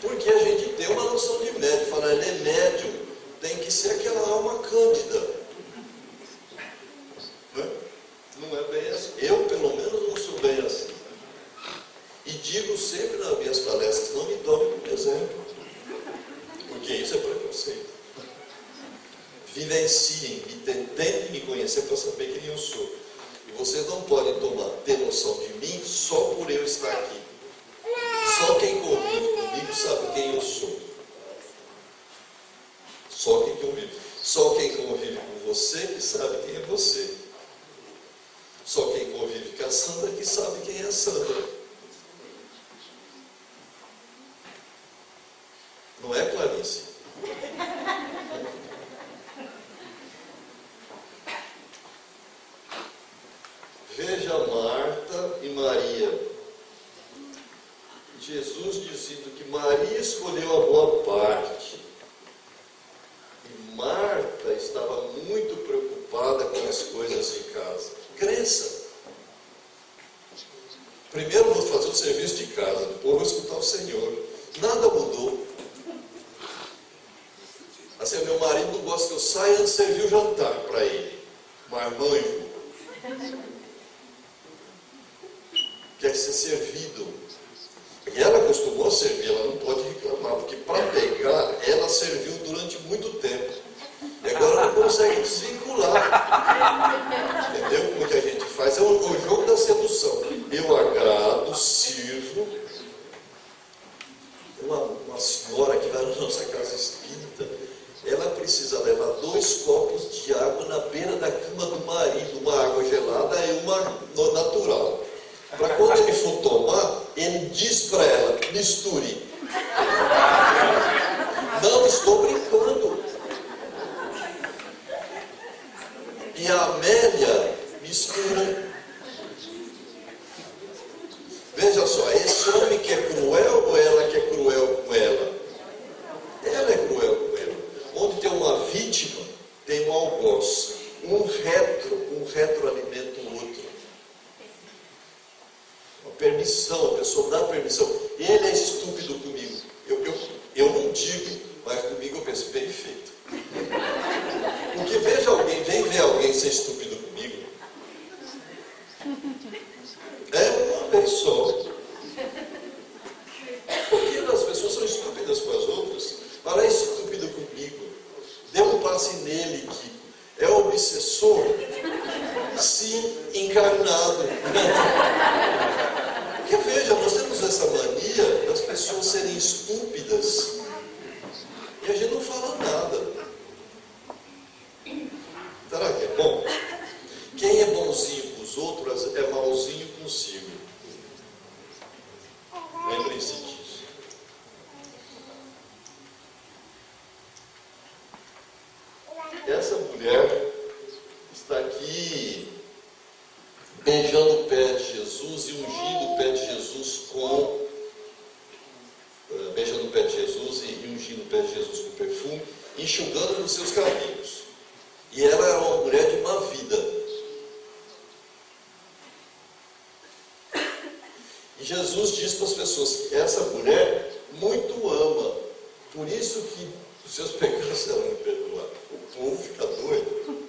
Porque a gente tem uma noção de médium. Fala, ele é médium, tem que ser aquela alma cândida. Não é bem assim. Eu, pelo menos, não sou bem assim. E digo sempre nas minhas palestras, não me tome como exemplo. Porque isso é preconceito. Vivenciem, tentem me conhecer para saber quem eu sou. E vocês não podem ter noção de mim só por eu estar aqui. Só quem convive comigo sabe quem eu sou. Só quem convive com Você que sabe quem é você. Só quem convive com a Sandra que sabe quem é a Sandra. Não é, Clarice? Veja Marta e Maria. Jesus dizendo que Maria escolheu a boa parte. E Marta estava muito preocupada com as coisas de casa. Crença. Primeiro eu vou fazer o serviço de casa, depois eu vou escutar o Senhor. Nada mudou. Assim, meu marido não gosta que eu saia antes de servir o jantar para ele. Marmanjo. Quer ser servido. E ela acostumou a servir, ela não pode reclamar, porque para pegar, ela serviu durante muito tempo. E agora não consegue desvincular. Entendeu como que a gente faz? É o jogo da sedução. Eu agrado, sirvo. Uma senhora que vai na nossa casa espírita, ela precisa levar 2 copos de água na beira da cama do marido, uma água gelada e uma natural. Para quando ele for tomar, ele diz para ela, misture. Não estou brincando. E a Amélia mistura. Veja só, esse homem que é cruel ou ela que é cruel com ela? Ela é cruel com ele. Onde tem uma vítima, tem um algoz. Um retroalimenta o outro. Uma permissão, a pessoa dá permissão. Ele é estúpido comigo. Eu não digo, mas comigo eu penso, bem feito. Porque veja alguém, vem ver alguém ser estúpido comigo. É uma vez só. Porque as pessoas são estúpidas com as outras. Mas é estúpido comigo. Dê um passe nele, Kiko. É obsessor? Sim, encarnado. Porque veja, nós temos essa mania das pessoas serem estúpidas. E a gente não fala nada. Será que é bom? Quem é bonzinho com os outros é malzinho consigo. Lembrem-se disso. Essa mulher está aqui beijando o pé de Jesus e ungindo o pé de Jesus beijando o pé de Jesus e ungindo o pé de Jesus com perfume, enxugando nos seus cabelos. E ela era uma mulher de má vida. E Jesus diz para as pessoas que essa mulher muito ama. Por isso que os seus pecados serão perdoados. O povo fica doido.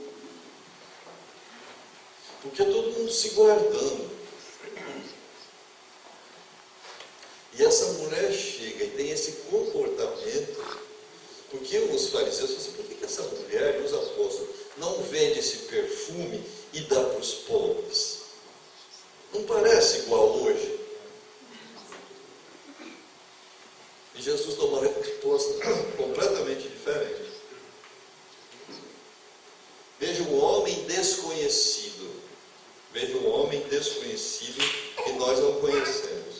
Porque todo mundo se guardando. E essa mulher chega e tem esse comportamento. Porque os fariseus falam assim, por que essa mulher e os apóstolos não vendem esse perfume e dá para os pobres? Não parece igual hoje? E Jesus dá uma resposta completamente diferente. Veja um homem desconhecido. Veja um homem desconhecido que nós não conhecemos.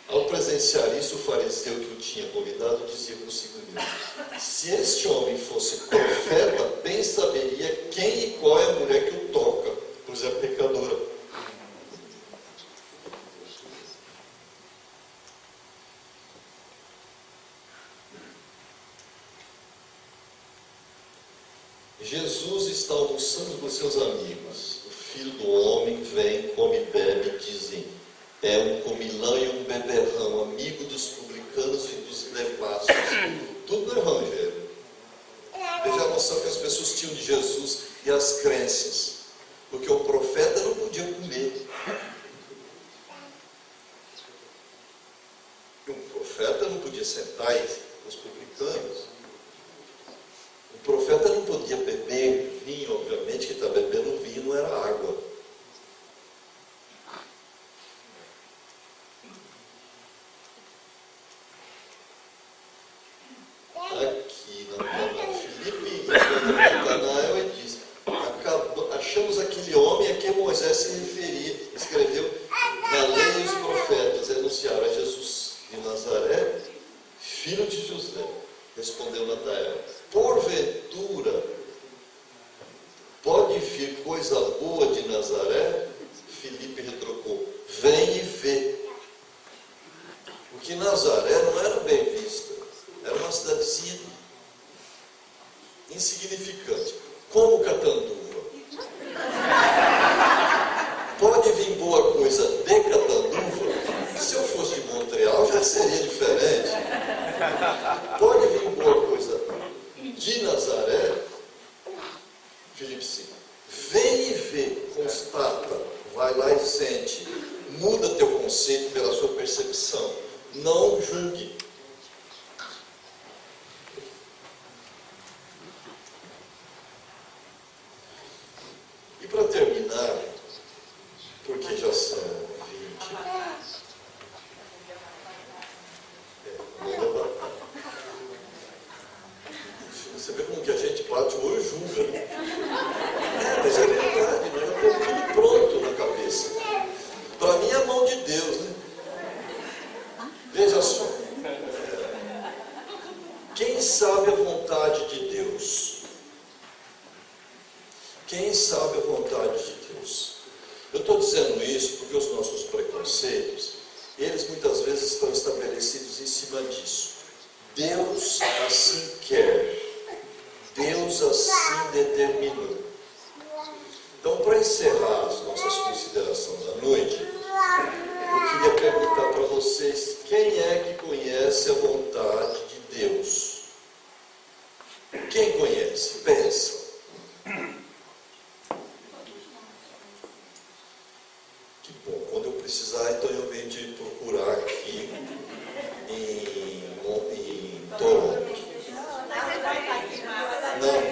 Ao presenciar isso, o fariseu que o tinha convidado dizia consigo mesmo: se este homem fosse profeta, bem saberia quem e qual é a mulher que o toca, pois é pecadora. Jesus está almoçando com seus amigos. O filho do homem vem, come e bebe, dizem: é um comilão e um beberrão, amigo dos publicanos e dos devassos. Tudo no Evangelho. Veja a noção que as pessoas tinham de Jesus e as crenças. Porque o profeta não podia comer. E um profeta não podia sentar com os publicanos. O profeta não podia beber vinho, obviamente, que está bebendo vinho não era água. Aqui na palavra José. Respondeu Natanael: porventura pode vir coisa boa de Nazaré? Filipe retrucou: vem e vê. Porque Nazaré não era bem vista, era uma cidadezinha insignificante, como Catanduva. Pode vir boa coisa de Catanduva? Se eu fosse de Montreal já seria diferente. Pode vir boa coisa de Nazaré? Filipe sim. Vem e vê, constata, vai lá e sente. Muda teu conceito pela sua percepção. Não julgue. E para terminar, porque já são 20. Você vê como que a gente bate o olho e julga, né? Mas é verdade, nós já temos tudo pronto na cabeça. Para mim é a mão de Deus, né? Veja só. Quem sabe a vontade de Deus? Quem sabe a vontade de Deus? Eu estou dizendo isso porque os nossos preconceitos, eles muitas vezes estão estabelecidos em cima disso. Deus assim quer. Deus assim determinou. Então, para encerrar as nossas considerações da noite, eu queria perguntar para vocês: quem é que conhece a vontade de Deus? Quem conhece? Pensa. Que bom, quando eu precisar, então eu venho te procurar aqui em Toronto. Não.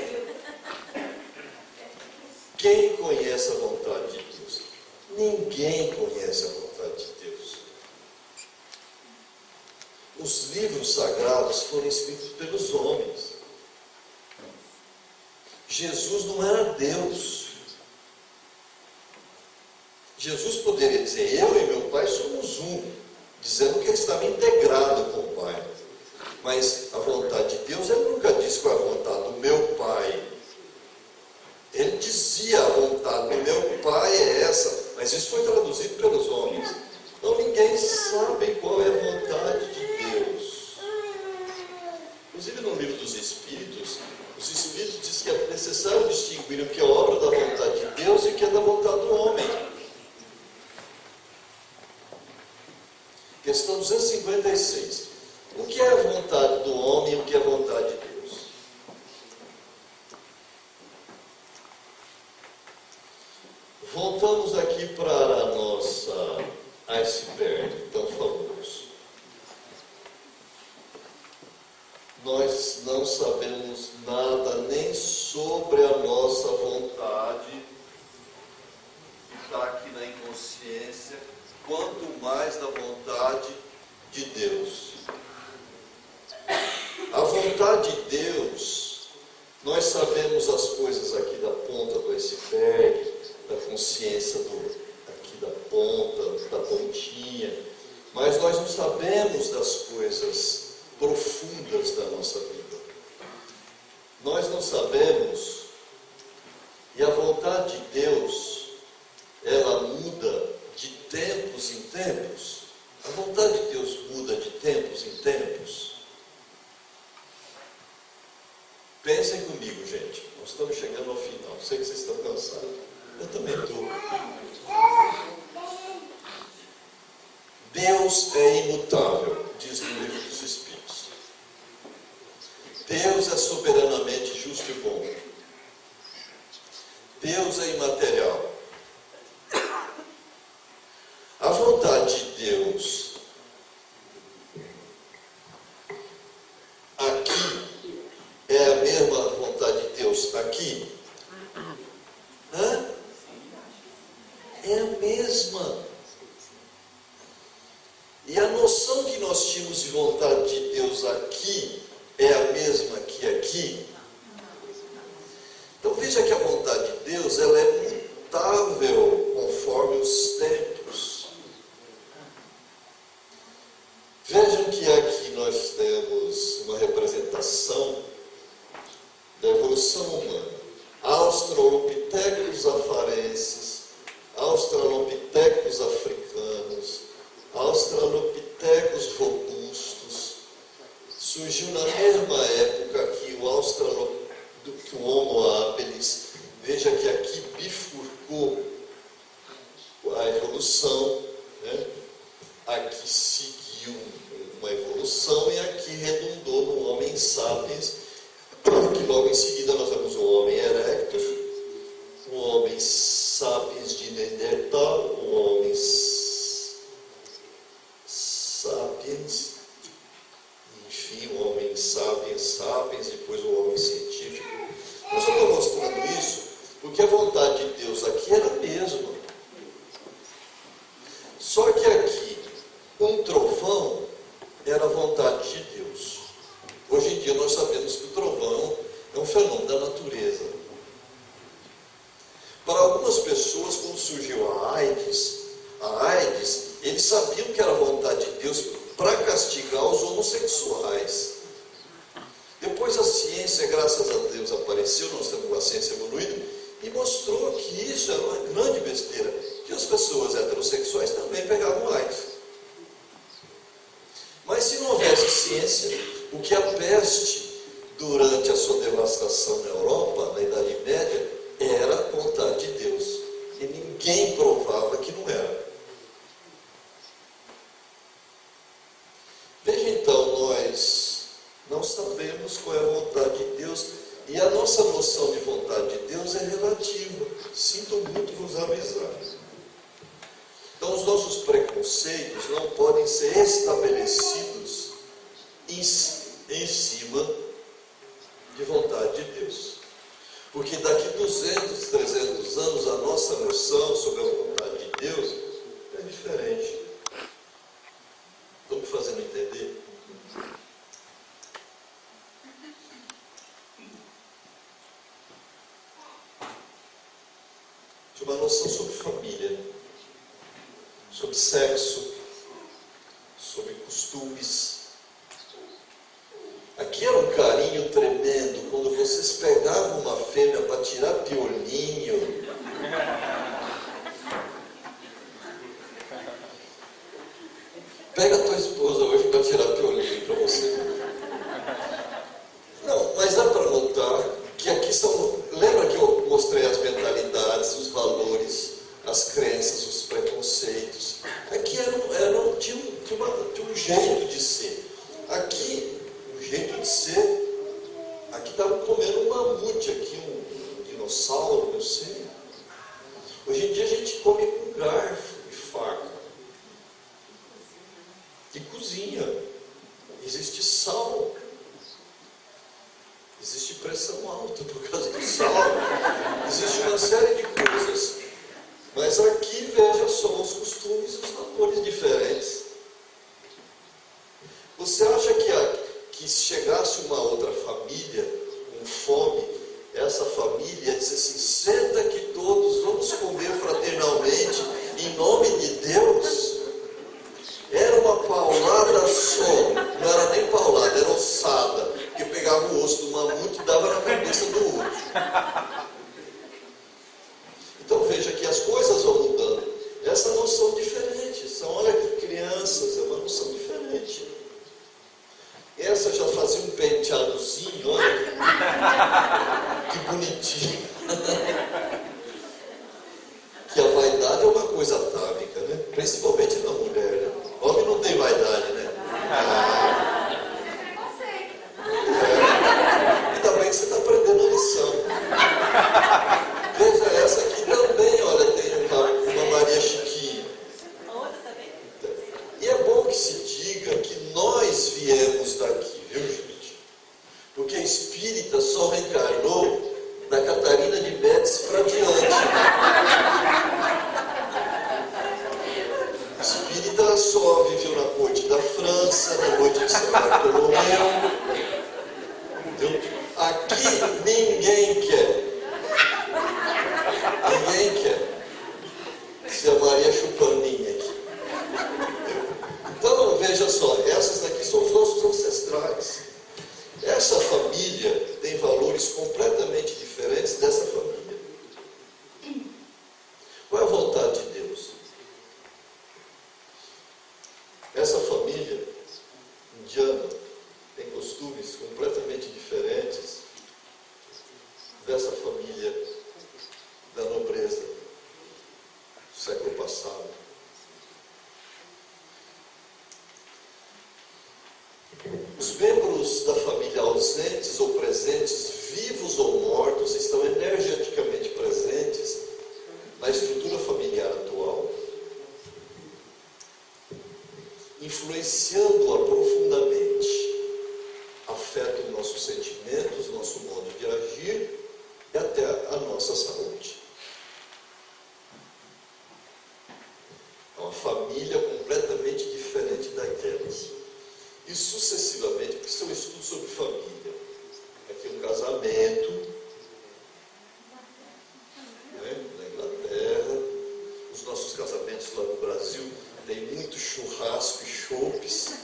Quem conhece a vontade de Deus? Ninguém conhece a vontade de Deus. Os livros sagrados foram escritos pelos homens. Jesus não era Deus. Jesus poderia dizer: eu e meu Pai somos um, dizendo que ele estava integrado com o Pai. Mas a vontade de Deus, ele nunca disse qual é a vontade do meu Pai. Ele dizia: a vontade do meu Pai é essa, mas isso foi traduzido pelos homens. Então ninguém sabe qual é a vontade de Deus. Inclusive no livro dos Espíritos, os Espíritos dizem que é necessário distinguir o que é obra da vontade de Deus e o que é da vontade do homem. Questão 256. O que é a vontade do homem e o que é a vontade de Deus? Voltamos aqui para a nossa iceberg tão famoso. Nós não sabemos nada nem sobre a nossa vontade, que está aqui na inconsciência, quanto mais da vontade de Deus. A vontade de Deus, nós sabemos as coisas aqui da ponta do iceberg, da consciência aqui da ponta, da pontinha, mas nós não sabemos das coisas profundas da nossa vida. Nós não sabemos, e a vontade de Deus, ela muda de tempos em tempos. A vontade de Deus muda de tempos em tempos. Pensem comigo, gente. Nós estamos chegando ao final. Sei que vocês estão cansados. Eu também estou. Deus é imutável, diz no livro dos Espíritos. Deus é soberanamente justo e bom. Deus é imaterial. A vontade de Deus aqui é a mesma vontade de Deus aqui? É a mesma. E a noção que nós tínhamos de vontade de Deus aqui é a mesma que aqui? Então veja que a vontade de Deus, ela é mutável conforme os tempos. Vejam que aqui nós nós temos uma representação da evolução humana. Australopithecus afarenses, Australopithecus africanos, Australopithecus robustos. Surgiu na mesma época que o Homo habilis. Veja que aqui bifurcou a evolução, né? Aqui seguiu uma evolução e aqui redundou no Homem sapiens, que logo em seguida nós temos o Homem erectus, o Homem sapiens de Neandertal, o Homem sapiens, enfim, o Homem sapiens, depois o Homem científico. Eu só estou mostrando isso porque a vontade de Deus aqui era a mesma. Só que aqui, um trovão era a vontade de Deus. Hoje em dia nós sabemos que o trovão é um fenômeno da natureza. Para algumas pessoas, quando surgiu a AIDS, eles sabiam que era a vontade de Deus para castigar os homossexuais. Depois a ciência, graças a Deus, apareceu, nós temos uma ciência evoluída, e mostrou que isso era uma grande besteira, que as pessoas heterossexuais também pegavam AIDS. Mas se não houvesse ciência, o que a peste, durante a sua devastação na Europa, na Idade Média, era a vontade de Deus. E ninguém provava que não era. Veja então, nós não sabemos qual é a vontade de Deus, e a nossa noção de vontade de Deus é relativa. Sinto muito vos avisar. Então, os nossos preconceitos não podem ser estabelecidos em cima de vontade de Deus. Porque daqui 200, 300 anos, a nossa noção sobre a vontade de Deus é diferente. Estão me fazendo entender? De uma noção sobre família, sobre sexo, sobre costumes. Aqui era um carinho tremendo, quando vocês pegavam uma fêmea para tirar piolinho. Pega a tua esposa hoje para tirar piolinho para você. Não, mas dá para notar que aqui são... Lembra que eu mostrei as mentalidades, os valores, as crenças, os preconceitos? Aqui tinha um jeito de ser. Aqui, o jeito de ser, aqui estavam comendo um mamute, aqui um dinossauro, não sei. Hoje em dia a gente come com garfo e faca. E cozinha. Existe sal. Existe pressão alta por causa do sal. Existe uma série de coisas. Mas aqui, veja só, os costumes e os valores diferentes. Você acha que se chegasse uma outra família com fome, essa família ia dizer assim: senta aqui todos, vamos comer fraternalmente, em nome de Deus? Era uma paulada só, não era nem paulada, era ossada, porque pegava o osso do mamute e dava na cabeça do outro. Então veja que as coisas vão mudando. Essa noção diferente, são, olha que crianças, é uma noção diferente. Essa já fazia um penteadozinho, olha que bonitinho. Que a vaidade é uma coisa atávica, né? Principalmente na mulher, né? Homem não tem vaidade, né? Ainda bem que você está aprendendo a lição. Veja, essa aqui também, olha, tem uma Maria Chiquinha. E é bom que se diga que nós viemos daqui, viu, gente? Porque a espírita só reencarnou da Catarina de Médici para diante. A espírita só viveu na corte da França, na noite de São Bartolomeu. Entendeu? Aqui ninguém quer. Ninguém quer ser a Maria Chupaninha aqui. Então, veja só, essas daqui são os nossos ancestrais. ancestrais. Essa família tem valores completamente diferentes dessa família. Qual é a vontade de Deus? Essa família indiana tem costumes completamente diferentes dessa família da nobreza do século passado. Os membros da família ausentes ou presentes, vivos ou mortos, estão energeticamente presentes na estrutura familiar atual, influenciando-a profundamente, afetam nossos sentimentos, nosso modo de agir e até a nossa saúde. É uma família completamente diferente daquelas. E sucessivamente, porque isso é um estudo sobre família. Aqui é um casamento, né, na Inglaterra. Os nossos casamentos lá no Brasil tem muito churrasco e chopes.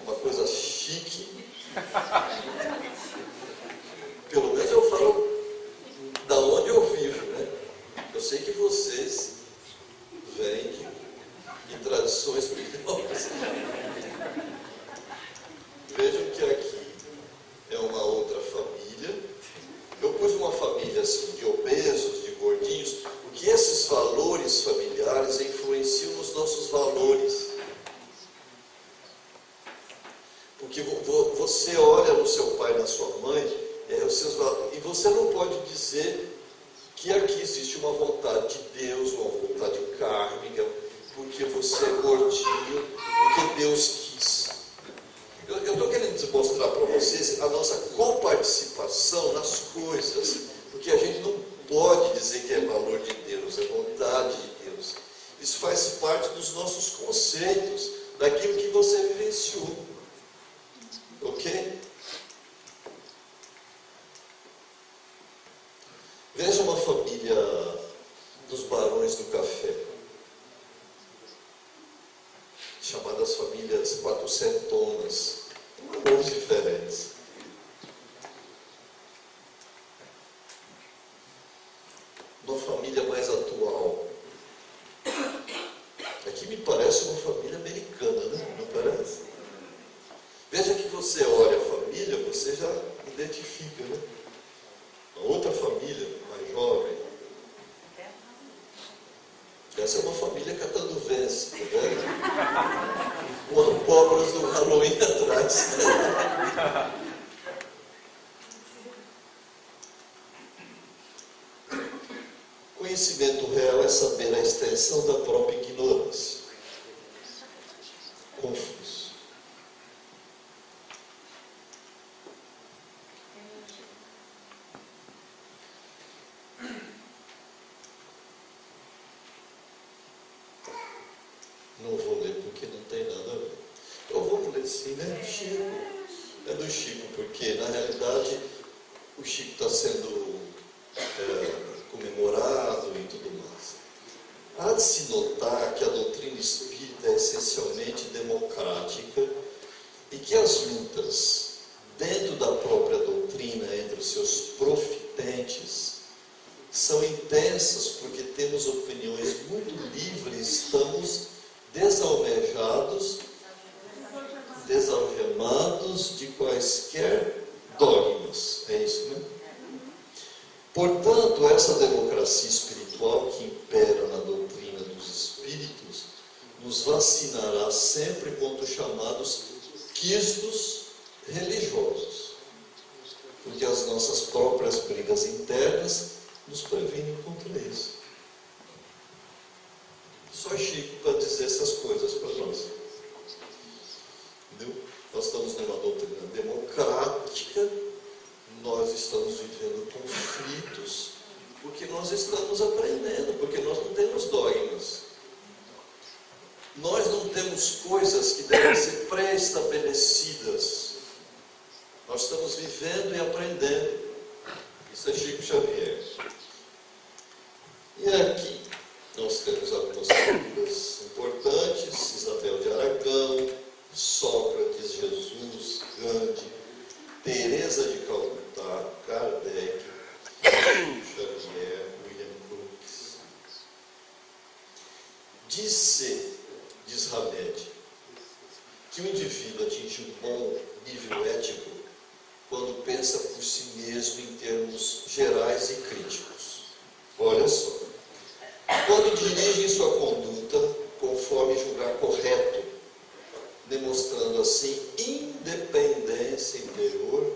Uma coisa chique. Pelo menos eu falo da onde eu vivo, né? Eu sei que vocês vêm de tradições religiosas. Vejam que aqui é uma outra família. Eu pus uma família assim, de obesos, de gordinhos, porque esses valores familiares influenciam nos nossos valores. Porque você olha no seu pai e na sua mãe, e você não pode dizer que aqui existe uma vontade de Deus, uma vontade kármica, porque você é gordinho, porque Deus quis. Eu estou querendo mostrar para vocês a nossa coparticipação nas coisas, porque a gente não pode dizer que é valor de Deus, é vontade de Deus. Isso faz parte dos nossos conceitos, daquilo que você vivenciou. Ok? Veja uma família dos barões do café, chamadas famílias quatrocentonas, valores diferentes. Uma família mais atual. Aqui me parece uma família americana, né? Não parece? Veja que você olha a família, você já identifica, né? Uma outra família, mais jovem. Essa é uma família cataduvense, tá vendo? Com abóboras do Halloween atrás. Conhecimento real é saber a extensão da própria ignorância. Confuso. Não vou ler porque não tem nada a ver. Eu vou ler sim, né? Chico. É do Chico, porque na realidade o Chico está sendo comemorado e tudo mais. Há de se notar que a doutrina espírita é essencialmente democrática e que as lutas dentro da própria doutrina entre os seus profitentes são intensas porque temos opiniões muito livres, estamos desalmejados, desalgemados de quaisquer dogmas. É isso, né? Portanto, essa democracia espiritual que impera na doutrina dos espíritos nos vacinará sempre contra os chamados quistos religiosos, porque as nossas próprias brigas internas nos previnem contra isso. Só Chico para dizer essas coisas para nós. Entendeu? Nós estamos numa doutrina democrática, nós estamos vivendo conflitos, porque nós estamos aprendendo, porque nós não temos dogmas. Nós não temos coisas que devem ser pré-estabelecidas. Nós estamos vivendo e aprendendo. Isso é Chico Xavier. E aqui nós temos algumas figuras importantes: Isabel de Aragão, Sócrates, C. Diz Hamed que o indivíduo atinge um bom nível ético quando pensa por si mesmo em termos gerais e críticos. Olha só. Quando dirige sua conduta conforme julgar correto, demonstrando assim independência interior,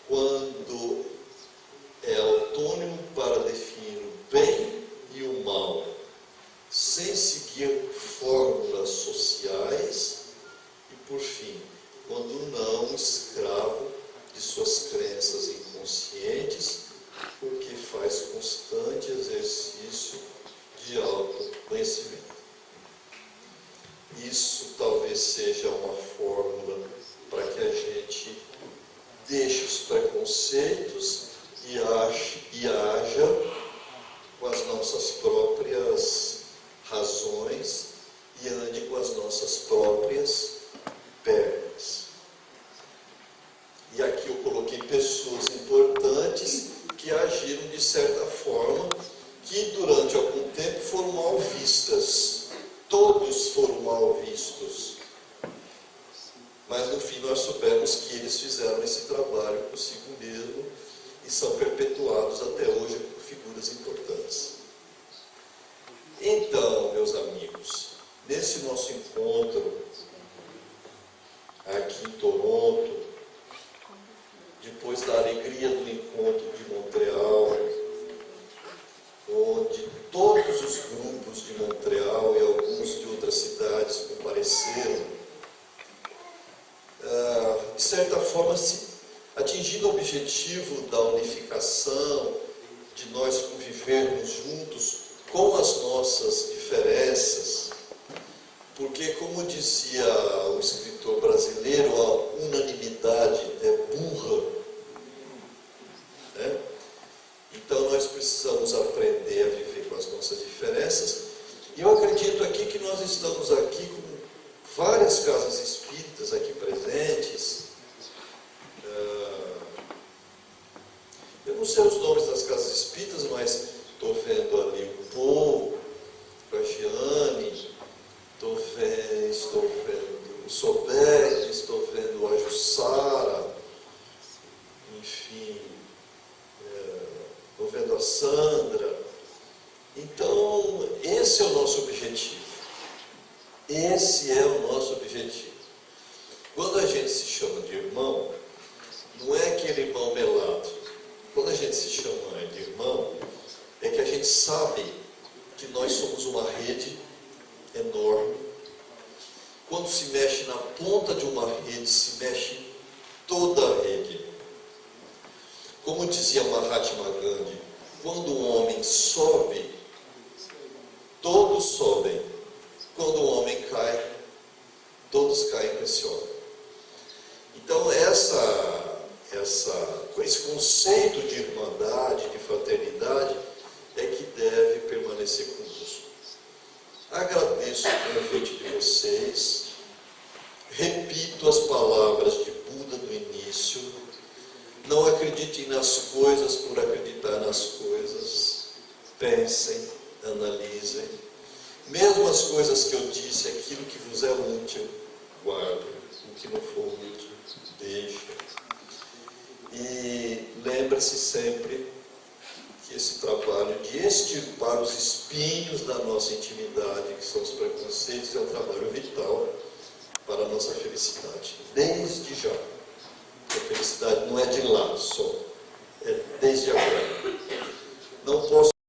quando é autônomo para definir o bem e o mal, sem seguir fórmulas sociais, e por fim, quando não escravo de suas crenças inconscientes, porque faz constante exercício de autoconhecimento. Isso talvez seja uma fórmula para que a gente deixe os preconceitos e haja com as nossas próprias razões e ande com as nossas próprias pernas. E aqui eu coloquei pessoas importantes que agiram de certa forma, que durante algum tempo foram mal vistas. Todos foram mal vistos. Mas no fim nós soubemos que eles fizeram esse trabalho consigo mesmo e são perpetuados até hoje por figuras importantes. Então, meus amigos, nesse nosso encontro aqui em Toronto, depois da alegria do encontro de Montreal, onde todos os grupos de Montreal e alguns de outras cidades compareceram, de certa forma, atingindo o objetivo da unificação, de nós convivermos juntos com as nossas diferenças, porque, como dizia o escritor brasileiro, a unanimidade é burra, né? Então nós precisamos aprender a viver com as nossas diferenças. E eu acredito aqui que nós estamos aqui com várias casas espíritas aqui presentes. Eu não sei os nomes das casas espíritas, mas estou vendo ali o Paul, a Giane, estou vendo o Sobek, estou vendo a Jussara, enfim, estou vendo a Sandra. Então, esse é o nosso objetivo. Esse é o nosso objetivo. Quando a gente se chama de irmão, não é aquele irmão melado. Quando a gente se chama de irmão, é que a gente sabe que nós somos uma rede enorme. Quando se mexe na ponta de uma rede, se mexe toda a rede. Como dizia Mahatma Gandhi, quando um homem sobe, todos sobem. Quando um homem cai, todos caem com esse homem. Então esse conceito de irmandade, de fraternidade, é que deve permanecer conosco. Agradeço o convite de vocês, repito as palavras de Buda do início: não acreditem nas coisas por acreditar nas coisas, pensem, analisem, mesmo as coisas que eu disse, aquilo que vos é útil, guardem, o que não for útil, deixem. E lembre-se sempre que esse trabalho de extirpar os espinhos da nossa intimidade, que são os preconceitos, é um trabalho vital para a nossa felicidade, desde já. A felicidade não é de lá só, é desde agora. Não posso